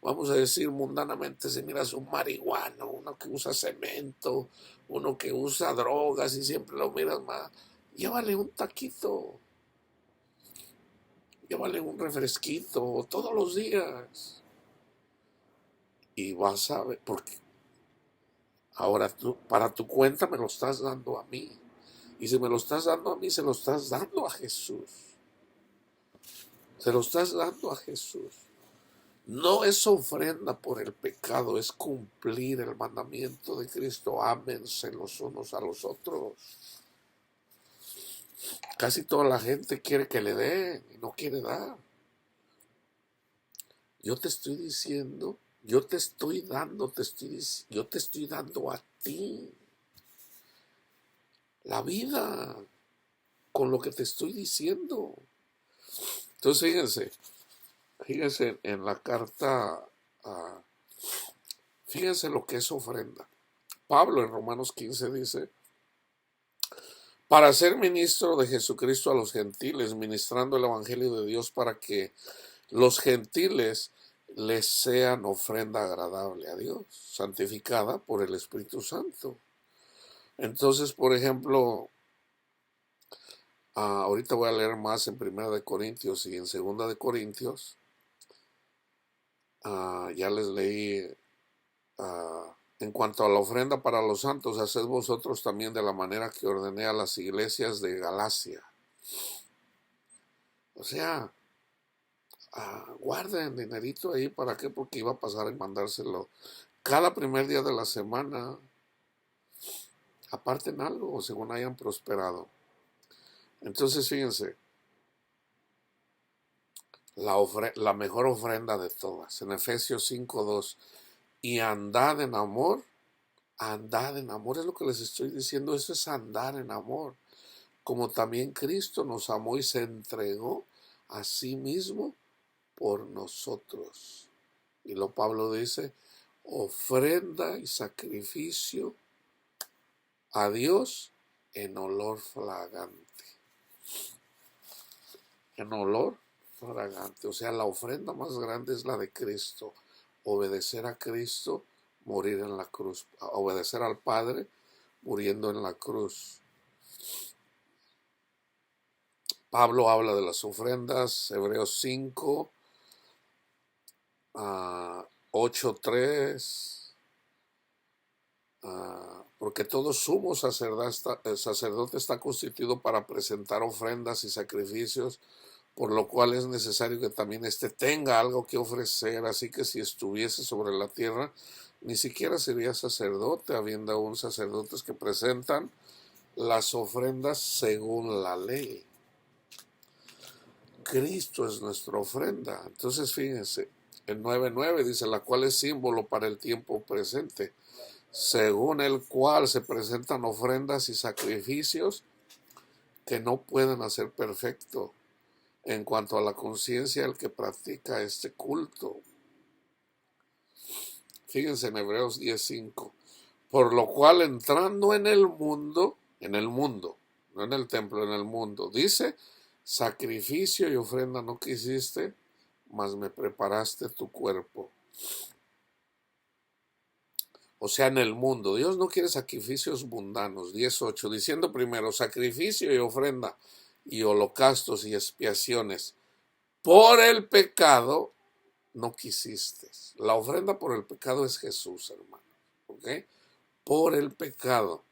vamos a decir mundanamente, si miras un marihuano, uno que usa cemento, uno que usa drogas y siempre lo miras más, llévale un taquito. Llévale un refresquito todos los días. Y vas a ver, porque ahora tú, para tu cuenta me lo estás dando a mí. Y si me lo estás dando a mí, se lo estás dando a Jesús. Se lo estás dando a Jesús. No es ofrenda por el pecado, es cumplir el mandamiento de Cristo. Ámense los unos a los otros. Casi toda la gente quiere que le den y no quiere dar. Yo te estoy diciendo, yo te estoy dando a ti la vida con lo que te estoy diciendo. Entonces fíjense en la carta, fíjense lo que es ofrenda. Pablo en Romanos 15 dice, para ser ministro de Jesucristo a los gentiles, ministrando el evangelio de Dios para que los gentiles les sean ofrenda agradable a Dios, santificada por el Espíritu Santo. Entonces, por ejemplo, ahorita voy a leer más en 1 Corintios y en 2 Corintios. Ya les leí en cuanto a la ofrenda para los santos, haced vosotros también de la manera que ordené a las iglesias de Galacia. O sea, guarden dinerito ahí, ¿para qué? Porque iba a pasar y mandárselo cada primer día de la semana. Aparten algo según hayan prosperado. Entonces fíjense, la mejor ofrenda de todas, en Efesios 5:2, y andad en amor, es lo que les estoy diciendo, eso es andar en amor, como también Cristo nos amó y se entregó a sí mismo por nosotros. Y lo Pablo dice, ofrenda y sacrificio a Dios en olor fragante. En olor fragante. O sea, la ofrenda más grande es la de Cristo. Obedecer a Cristo, morir en la cruz. Obedecer al Padre, muriendo en la cruz. Pablo habla de las ofrendas, Hebreos 5, 8:3. Porque todo sumo sacerdote está constituido para presentar ofrendas y sacrificios, por lo cual es necesario que también éste tenga algo que ofrecer, así que si estuviese sobre la tierra, ni siquiera sería sacerdote, habiendo aún sacerdotes que presentan las ofrendas según la ley. Cristo es nuestra ofrenda. Entonces fíjense, en 9:9 dice, la cual es símbolo para el tiempo presente, según el cual se presentan ofrendas y sacrificios que no pueden hacer perfecto en cuanto a la conciencia del que practica este culto. Fíjense en Hebreos 10:5, por lo cual entrando en el mundo, no en el templo, en el mundo, dice, sacrificio y ofrenda no quisiste, mas me preparaste tu cuerpo. O sea, en el mundo. Dios no quiere sacrificios mundanos. 10:8, diciendo primero, sacrificio y ofrenda y holocaustos y expiaciones por el pecado no quisiste. La ofrenda por el pecado es Jesús, hermano. ¿Ok? Por el pecado.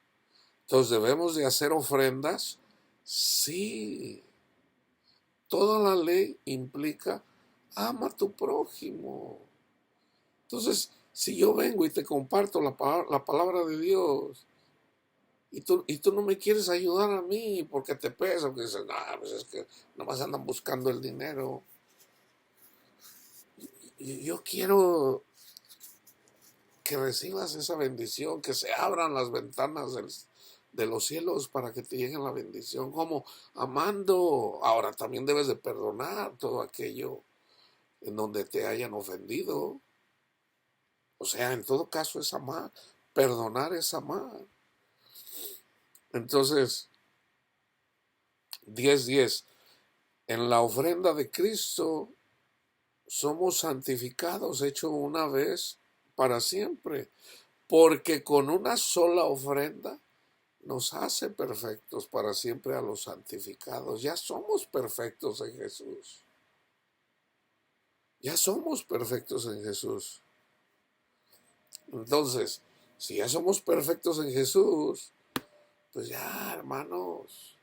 Entonces, ¿debemos de hacer ofrendas? Sí. Toda la ley implica ama a tu prójimo. Entonces, si yo vengo y te comparto la palabra de Dios y tú no me quieres ayudar a mí porque te pesa, porque dices, no, pues es que nomás andan buscando el dinero. Yo quiero que recibas esa bendición, que se abran las ventanas de los cielos para que te llegue la bendición, como amando. Ahora también debes de perdonar todo aquello en donde te hayan ofendido. O sea, en todo caso es amar, perdonar es amar. Entonces, 10:10, en la ofrenda de Cristo somos santificados, hecho una vez para siempre, porque con una sola ofrenda nos hace perfectos para siempre a los santificados. Ya somos perfectos en Jesús. Ya somos perfectos en Jesús. Entonces, si ya somos perfectos en Jesús, pues ya, hermanos,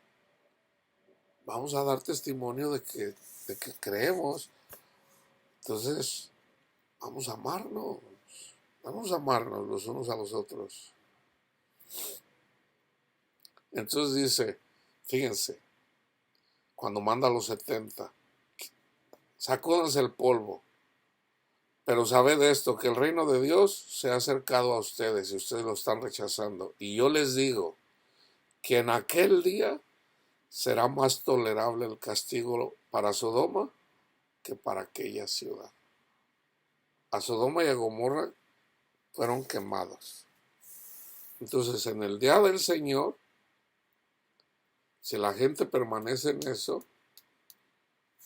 vamos a dar testimonio de que creemos. Entonces, vamos a amarnos los unos a los otros. Entonces dice, fíjense, cuando manda a los 70, sacúdanse el polvo, pero sabed esto, que el reino de Dios se ha acercado a ustedes y ustedes lo están rechazando. Y yo les digo que en aquel día será más tolerable el castigo para Sodoma que para aquella ciudad. A Sodoma y a Gomorra fueron quemados. Entonces, en el día del Señor, si la gente permanece en eso,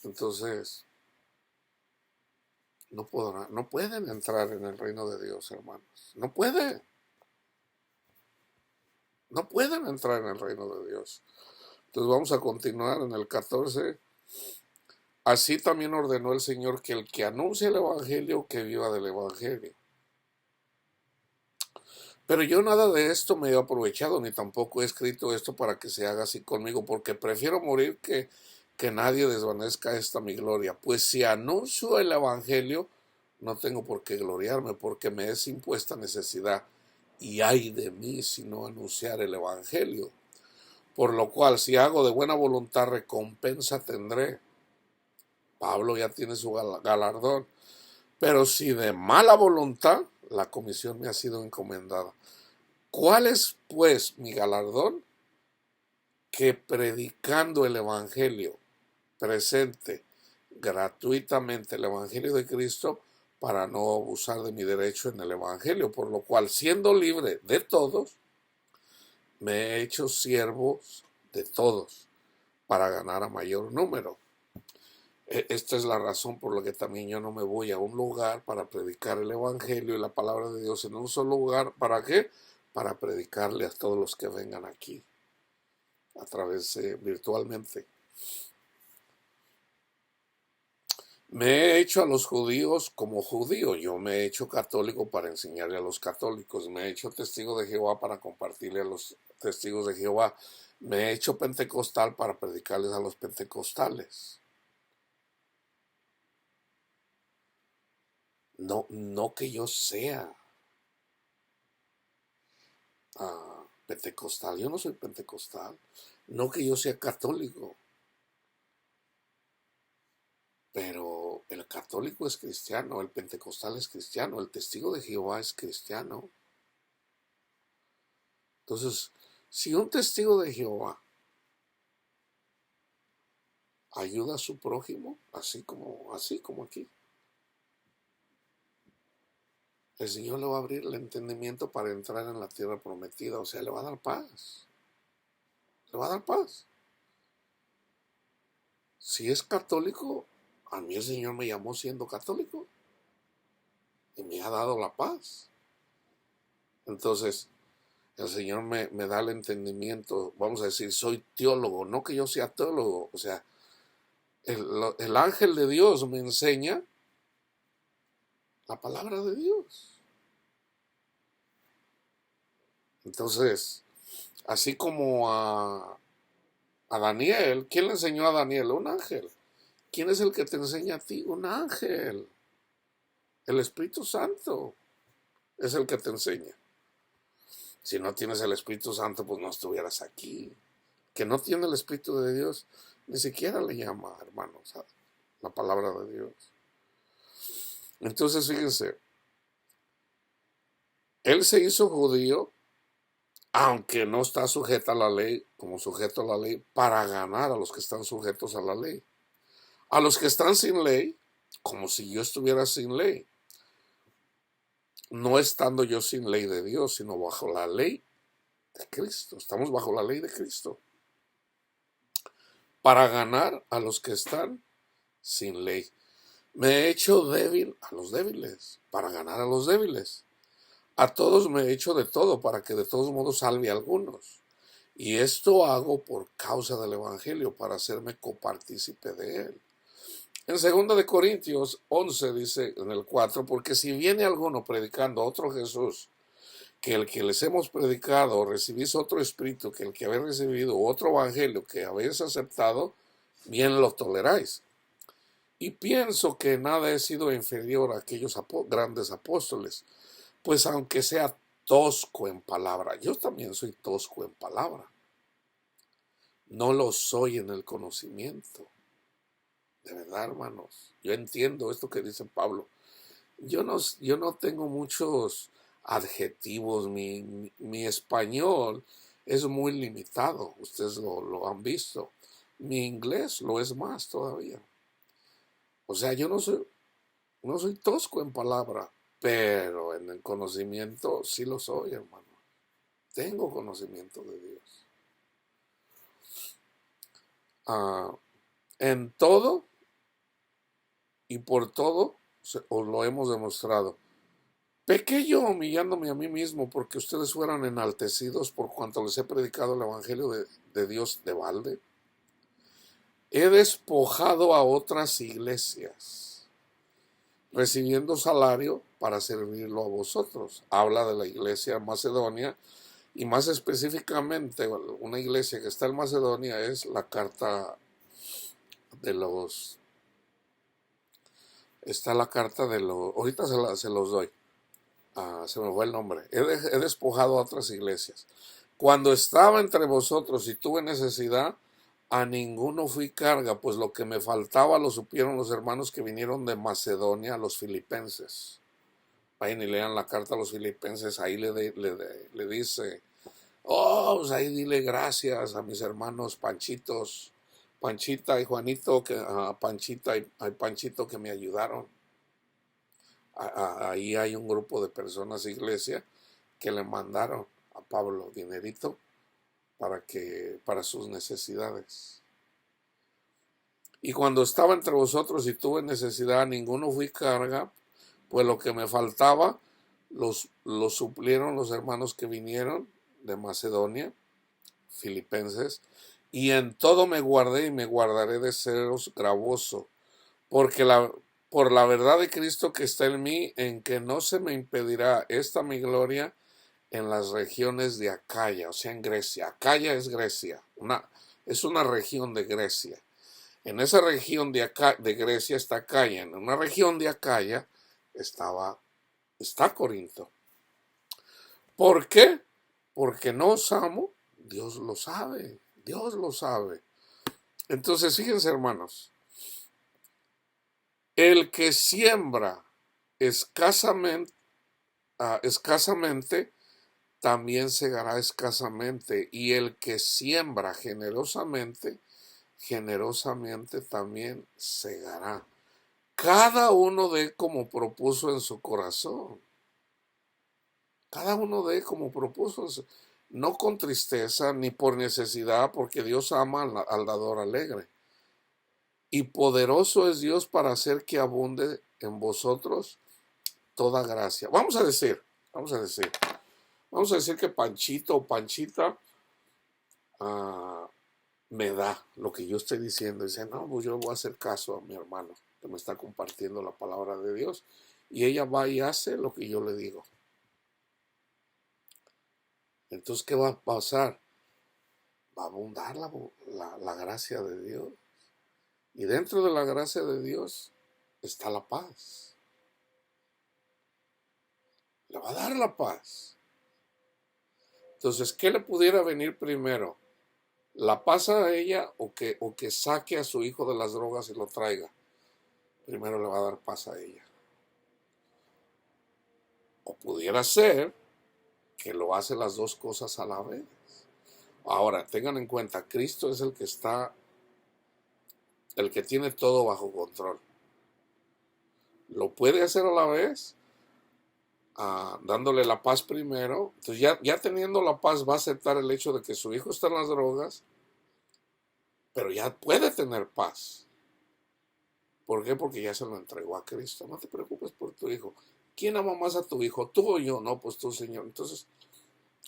entonces no pueden entrar en el reino de Dios, hermanos. No pueden entrar en el reino de Dios. Entonces vamos a continuar en el 14. Así también ordenó el Señor que el que anuncia el Evangelio, que viva del Evangelio. Pero yo nada de esto me he aprovechado, ni tampoco he escrito esto para que se haga así conmigo, porque prefiero morir que nadie desvanezca esta mi gloria. Pues si anuncio el Evangelio, no tengo por qué gloriarme, porque me es impuesta necesidad. Y ay de mí si no anunciar el Evangelio. Por lo cual, si hago de buena voluntad, recompensa tendré. Pablo ya tiene su galardón. Pero si de mala voluntad, la comisión me ha sido encomendada. ¿Cuál es, pues, mi galardón? Que predicando el Evangelio presente gratuitamente el Evangelio de Cristo para no abusar de mi derecho en el Evangelio, por lo cual, siendo libre de todos, me he hecho siervos de todos para ganar a mayor número. Esta es la razón por la que también yo no me voy a un lugar para predicar el Evangelio y la palabra de Dios en un solo lugar. ¿Para qué? Para predicarle a todos los que vengan aquí a través virtualmente. Me he hecho a los judíos como judío, yo me he hecho católico para enseñarle a los católicos, me he hecho testigo de Jehová para compartirle a los testigos de Jehová, me he hecho pentecostal para predicarles a los pentecostales. No que yo sea pentecostal, yo no soy pentecostal, no que yo sea católico, pero el católico es cristiano, el pentecostal es cristiano, el testigo de Jehová es cristiano. Entonces, si un testigo de Jehová ayuda a su prójimo, así como aquí, el Señor le va a abrir el entendimiento para entrar en la tierra prometida, o sea, le va a dar paz, le va a dar paz. Si es católico, a mí el Señor me llamó siendo católico y me ha dado la paz. Entonces, el Señor me da el entendimiento, vamos a decir, soy teólogo, no que yo sea teólogo, o sea, el ángel de Dios me enseña la palabra de Dios. Entonces, así como a Daniel, ¿quién le enseñó a Daniel? Un ángel. ¿Quién es el que te enseña a ti? Un ángel. El Espíritu Santo es el que te enseña. Si no tienes el Espíritu Santo, pues no estuvieras aquí. Que no tiene el Espíritu de Dios, ni siquiera le llama, hermanos, a la palabra de Dios. Entonces, fíjense, él se hizo judío, aunque no está sujeta a la ley, como sujeto a la ley, para ganar a los que están sujetos a la ley. A los que están sin ley, como si yo estuviera sin ley. No estando yo sin ley de Dios, sino bajo la ley de Cristo. Estamos bajo la ley de Cristo. Para ganar a los que están sin ley. Me he hecho débil a los débiles, para ganar a los débiles. A todos me he hecho de todo, para que de todos modos salve a algunos. Y esto hago por causa del Evangelio, para hacerme copartícipe de él. En 2 de Corintios 11 dice en el 4, porque si viene alguno predicando a otro Jesús, que el que les hemos predicado, o recibís otro espíritu que el que habéis recibido, otro evangelio que habéis aceptado, bien lo toleráis. Y pienso que nada he sido inferior a aquellos grandes apóstoles, pues aunque sea tosco en palabra, yo también soy tosco en palabra. No lo soy en el conocimiento. De verdad, hermanos, yo entiendo esto que dice Pablo. Yo no tengo muchos adjetivos, mi español es muy limitado, ustedes lo han visto. Mi inglés lo es más todavía. O sea, yo no soy tosco en palabra, pero en el conocimiento sí lo soy, hermano. Tengo conocimiento de Dios. En todo y por todo os lo hemos demostrado. Pequé yo humillándome a mí mismo porque ustedes fueran enaltecidos por cuanto les he predicado el Evangelio de Dios de balde. He despojado a otras iglesias, recibiendo salario para servirlo a vosotros. Habla de la iglesia en Macedonia y más específicamente una iglesia que está en Macedonia es la carta de los... Está la carta de los... Ahorita se los doy. Se me fue el nombre. He despojado a otras iglesias. Cuando estaba entre vosotros y tuve necesidad, a ninguno fui carga, pues lo que me faltaba lo supieron los hermanos que vinieron de Macedonia, los filipenses. Vayan y lean la carta a los filipenses, ahí le dice, pues ahí dile gracias a mis hermanos Panchita y Juanito, Panchita y Panchito que me ayudaron. Ahí hay un grupo de personas, iglesia, que le mandaron a Pablo dinerito para sus necesidades. Y cuando estaba entre vosotros y tuve necesidad, ninguno fui carga, pues lo que me faltaba lo suplieron los hermanos que vinieron de Macedonia, filipenses, y en todo me guardé y me guardaré de seros gravoso, porque por la verdad de Cristo que está en mí, en que no se me impedirá esta mi gloria en las regiones de Acaya, o sea, en Grecia. Acaya es Grecia, es una región de Grecia. En esa región de Grecia está Acaya. En una región de Acaya está Corinto. ¿Por qué? Porque no os amo, Dios lo sabe, Dios lo sabe. Entonces, fíjense, hermanos, el que siembra escasamente, también segará escasamente, y el que siembra generosamente, generosamente también segará. Cada uno dé como propuso en su corazón. Cada uno dé como propuso, no con tristeza ni por necesidad, porque Dios ama al dador alegre. Y poderoso es Dios para hacer que abunde en vosotros toda gracia. Vamos a decir que Panchito o Panchita me da lo que yo estoy diciendo. Dice, no, pues yo voy a hacer caso a mi hermano que me está compartiendo la palabra de Dios. Y ella va y hace lo que yo le digo. Entonces, ¿qué va a pasar? Va a abundar la gracia de Dios. Y dentro de la gracia de Dios está la paz. Le va a dar la paz. Entonces, ¿qué le pudiera venir primero? ¿La paz a ella o que saque a su hijo de las drogas y lo traiga? Primero le va a dar paz a ella. O pudiera ser que lo hace las dos cosas a la vez. Ahora, tengan en cuenta, Cristo es el que tiene todo bajo control. Lo puede hacer a la vez, dándole la paz primero. Entonces ya teniendo la paz va a aceptar el hecho de que su hijo está en las drogas, pero ya puede tener paz. ¿Por qué? Porque ya se lo entregó a Cristo. No te preocupes por tu hijo. ¿Quién ama más a tu hijo? ¿Tú o yo? No, pues tú, Señor. Entonces,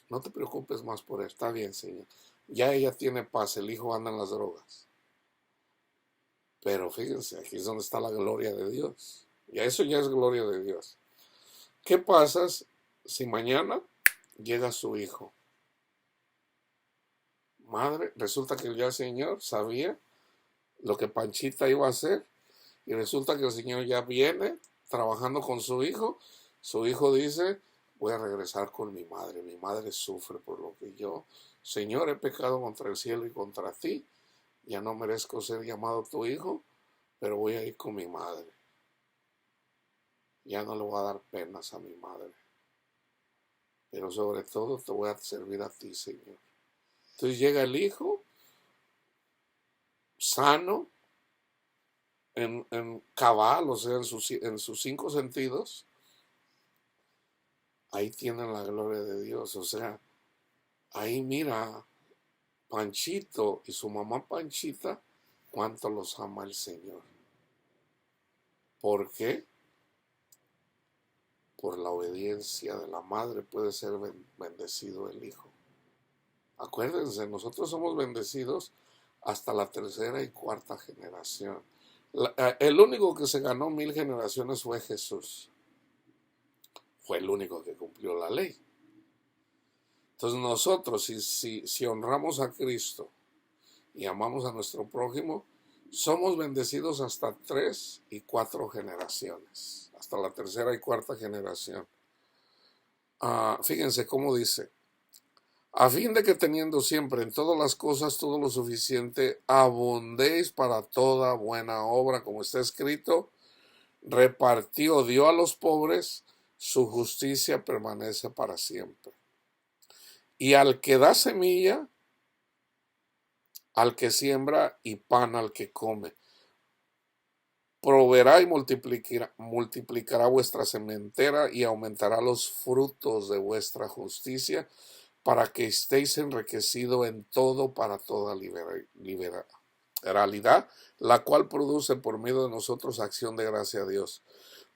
no te preocupes más por él. Está bien, Señor. Ya ella tiene paz. El hijo anda en las drogas. Pero fíjense, aquí es donde está la gloria de Dios. Y eso ya es gloria de Dios. ¿Qué pasa si mañana llega su hijo? Madre, resulta que ya el Señor sabía lo que Panchita iba a hacer y resulta que el Señor ya viene trabajando con su hijo. Su hijo dice, voy a regresar con mi madre sufre por lo que yo, Señor, he pecado contra el cielo y contra ti, ya no merezco ser llamado tu hijo, pero voy a ir con mi madre. Ya no le voy a dar penas a mi madre, pero sobre todo te voy a servir a ti, Señor. Entonces llega el hijo, sano, en cabal, o sea, en sus cinco sentidos. Ahí tienen la gloria de Dios, o sea, ahí mira Panchito y su mamá Panchita, cuánto los ama el Señor. ¿Por qué? Por la obediencia de la madre puede ser bendecido el hijo. Acuérdense, nosotros somos bendecidos hasta la tercera y cuarta generación. El único que se ganó 1000 generaciones fue Jesús. Fue el único que cumplió la ley. Entonces nosotros, si honramos a Cristo y amamos a nuestro prójimo, somos bendecidos hasta 3 y 4 generaciones, hasta la tercera y cuarta generación. Fíjense cómo dice, a fin de que teniendo siempre en todas las cosas todo lo suficiente, abundéis para toda buena obra, como está escrito, repartió, dio a los pobres, su justicia permanece para siempre. Y al que da semilla, al que siembra y pan al que come, proveerá y multiplicará vuestra sementera y aumentará los frutos de vuestra justicia, para que estéis enriquecidos en todo para toda liberalidad, la cual produce por medio de nosotros acción de gracia a Dios.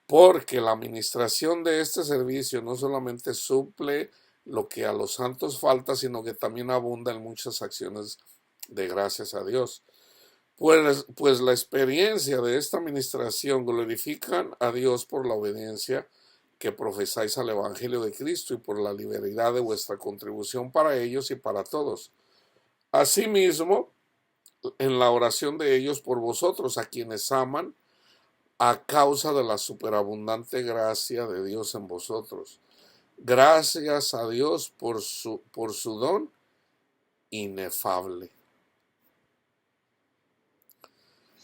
Porque la administración de este servicio no solamente suple lo que a los santos falta, sino que también abunda en muchas acciones de gracias a Dios. Pues la experiencia de esta administración glorifican a Dios por la obediencia que profesáis al Evangelio de Cristo y por la liberalidad de vuestra contribución para ellos y para todos. Asimismo, en la oración de ellos por vosotros, a quienes aman, a causa de la superabundante gracia de Dios en vosotros. Gracias a Dios por su don inefable.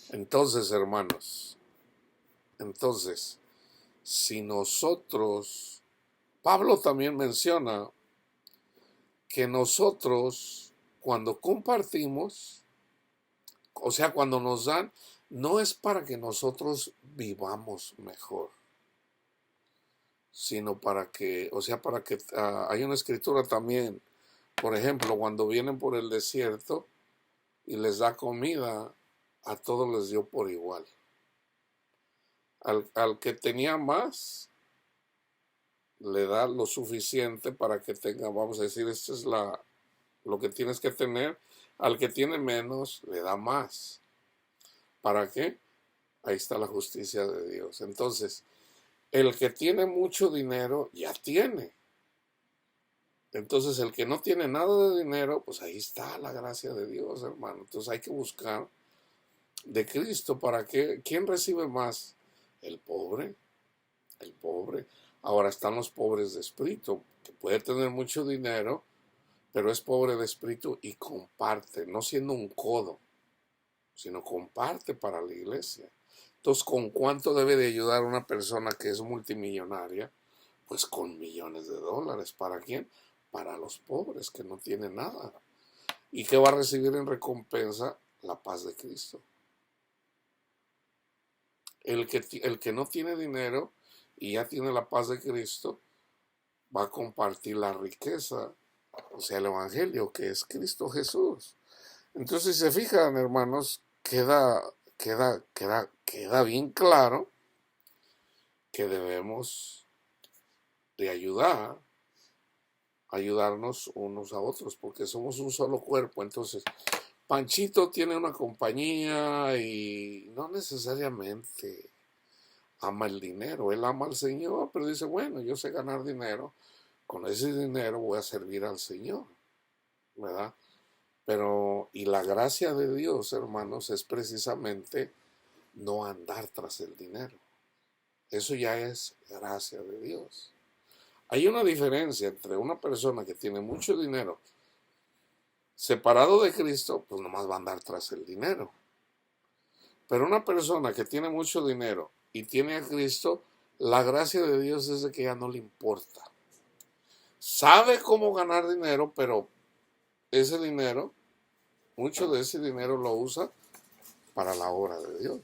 Entonces, hermanos, si nosotros, Pablo también menciona que nosotros cuando compartimos, o sea, cuando nos dan, no es para que nosotros vivamos mejor, sino para que, o sea, para que hay una escritura también, por ejemplo, cuando vienen por el desierto y les da comida, a todos les dio por igual. Al que tenía más, le da lo suficiente para que tenga, vamos a decir, esto es lo que tienes que tener. Al que tiene menos, le da más. ¿Para qué? Ahí está la justicia de Dios. Entonces, el que tiene mucho dinero, ya tiene. Entonces, el que no tiene nada de dinero, pues ahí está la gracia de Dios, hermano. Entonces hay que buscar de Cristo para que, ¿quién recibe más? El pobre, el pobre. Ahora están los pobres de espíritu, que puede tener mucho dinero, pero es pobre de espíritu y comparte, no siendo un codo, sino comparte para la iglesia. Entonces, ¿con cuánto debe de ayudar una persona que es multimillonaria? Pues con millones de dólares. ¿Para quién? Para los pobres que no tienen nada. ¿Y qué va a recibir en recompensa? La paz de Cristo. El que no tiene dinero y ya tiene la paz de Cristo, va a compartir la riqueza, o sea, el Evangelio, que es Cristo Jesús. Entonces, si se fijan, hermanos, queda bien claro que debemos de ayudarnos unos a otros, porque somos un solo cuerpo. Entonces, Panchito tiene una compañía y no necesariamente ama el dinero, él ama al Señor, pero dice, bueno, yo sé ganar dinero, con ese dinero voy a servir al Señor, ¿verdad? Pero, y la gracia de Dios, hermanos, es precisamente no andar tras el dinero. Eso ya es gracia de Dios. Hay una diferencia entre una persona que tiene mucho dinero separado de Cristo, pues nomás va a andar tras el dinero. Pero una persona que tiene mucho dinero y tiene a Cristo, la gracia de Dios es de que ya no le importa. Sabe cómo ganar dinero, pero ese dinero, mucho de ese dinero lo usa para la obra de Dios,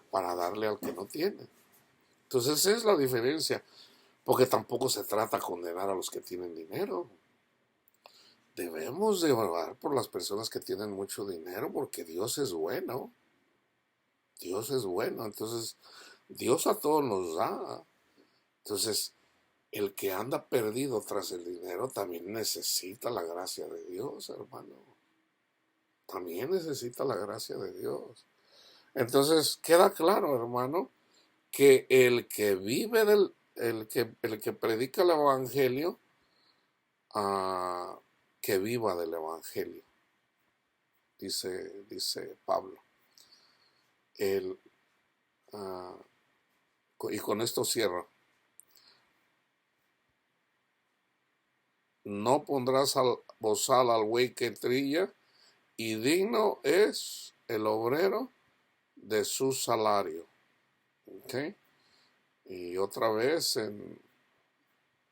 para darle al que no tiene. Entonces esa es la diferencia, porque tampoco se trata de condenar a los que tienen dinero. Debemos de orar por las personas que tienen mucho dinero, porque Dios es bueno. Dios es bueno, entonces Dios a todos nos da. Entonces, el que anda perdido tras el dinero también necesita la gracia de Dios, hermano. También necesita la gracia de Dios. Entonces, queda claro, hermano, que el que predica el evangelio, que viva del evangelio, dice Pablo. El, ah, y con esto cierro. No pondrás bozal al buey que trilla, y digno es el obrero de su salario. ¿Okay? Y otra vez en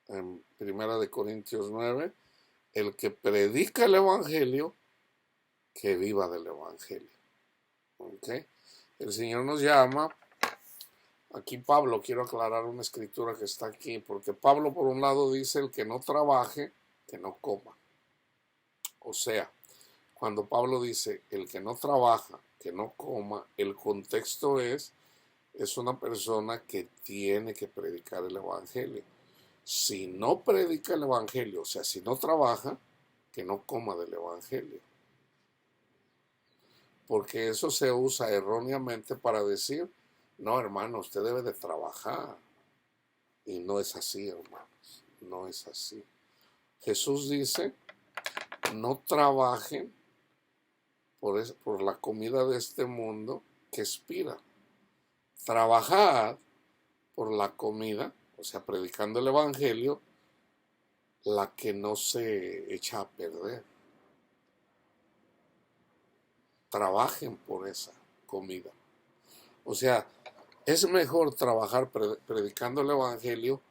1 Corintios 9, el que predica el evangelio, que viva del evangelio. ¿Okay? El Señor nos llama. Aquí Pablo, quiero aclarar una escritura que está aquí, porque Pablo por un lado dice el que no trabaje, que no coma. O sea, cuando Pablo dice el que no trabaja, que no coma, el contexto es una persona que tiene que predicar el evangelio. Si no predica el evangelio, o sea, si no trabaja, que no coma del evangelio. Porque eso se usa erróneamente para decir, no, hermano, usted debe de trabajar. Y no es así, hermanos, no es así. Jesús dice, no trabajen por la comida de este mundo que expira. Trabajad por la comida, o sea, predicando el evangelio, la que no se echa a perder. Trabajen por esa comida. O sea, es mejor trabajar predicando el evangelio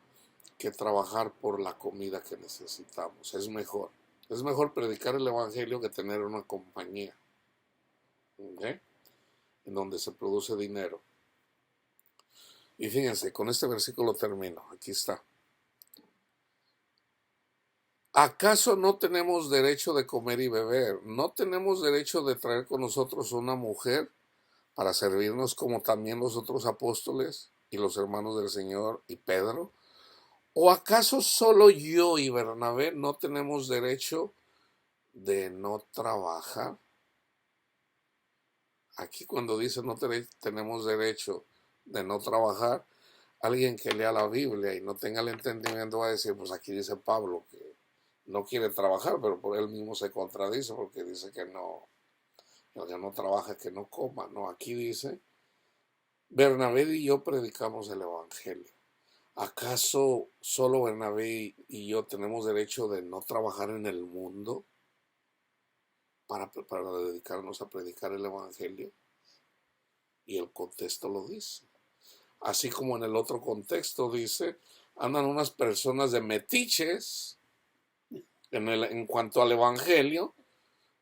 que trabajar por la comida que necesitamos. Es mejor. Es mejor predicar el evangelio que tener una compañía, ¿okay?, en donde se produce dinero. Y fíjense, con este versículo termino. Aquí está. ¿Acaso no tenemos derecho de comer y beber? ¿No tenemos derecho de traer con nosotros una mujer para servirnos como también los otros apóstoles y los hermanos del Señor y Pedro? ¿O acaso solo yo y Bernabé no tenemos derecho de no trabajar. Aquí cuando dice no tenemos derecho de no trabajar, alguien que lea la Biblia y no tenga el entendimiento va a decir, pues aquí dice Pablo que no quiere trabajar, pero por él mismo se contradice porque dice que no, el que no trabaja, que no coma. No, aquí dice, Bernabé y yo predicamos el Evangelio. ¿Acaso solo Bernabé y yo tenemos derecho de no trabajar en el mundo para dedicarnos a predicar el Evangelio? Y el contexto lo dice. Así como en el otro contexto dice, andan unas personas de metiches en cuanto al Evangelio,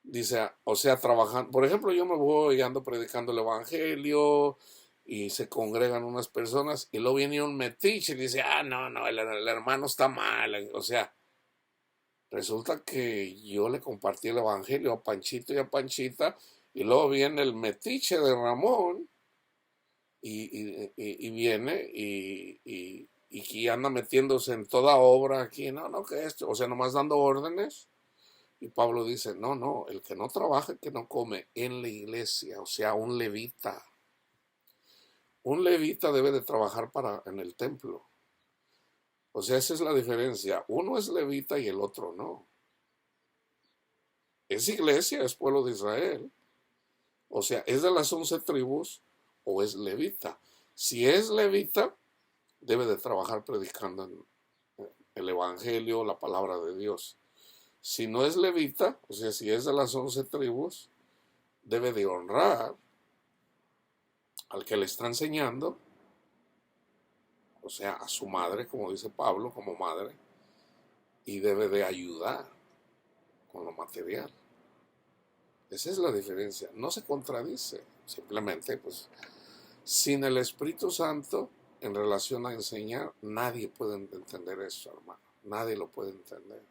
dice, o sea, trabajando. Por ejemplo, yo me voy y ando predicando el Evangelio y se congregan unas personas y luego viene un metiche y dice, no, el hermano está mal. O sea, resulta que yo le compartí el Evangelio a Panchito y a Panchita y luego viene el metiche de Ramón y viene y anda metiéndose en toda obra aquí, no, que esto, o sea, nomás dando órdenes. Y Pablo dice, no, el que no trabaja, el que no come en la iglesia, o sea, un levita. Un levita debe de trabajar en el templo. O sea, esa es la diferencia. Uno es levita y el otro no. Es iglesia, es pueblo de Israel. O sea, es de las 11 tribus o es levita. Si es levita, debe de trabajar predicando el evangelio, la palabra de Dios. Si no es levita, o sea, si es de las 11 tribus, debe de honrar al que le está enseñando, o sea, a su madre, como dice Pablo, como madre, y debe de ayudar con lo material. Esa es la diferencia. No se contradice, simplemente, pues, sin el Espíritu Santo en relación a enseñar, nadie puede entender eso, hermano. Nadie lo puede entender.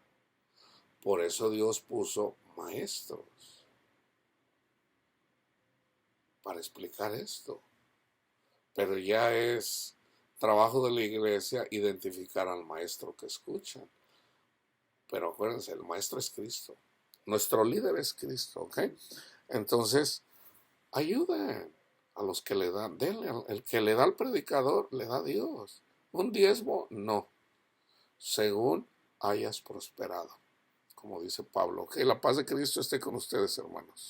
Por eso Dios puso maestros para explicar esto. Pero ya es trabajo de la iglesia identificar al maestro que escuchan. Pero acuérdense, el maestro es Cristo. Nuestro líder es Cristo, ¿ok? Entonces, ayuden a los que le dan, denle, el que le da al predicador, le da a Dios. Un diezmo, no, según hayas prosperado, como dice Pablo. Que la paz de Cristo esté con ustedes, hermanos.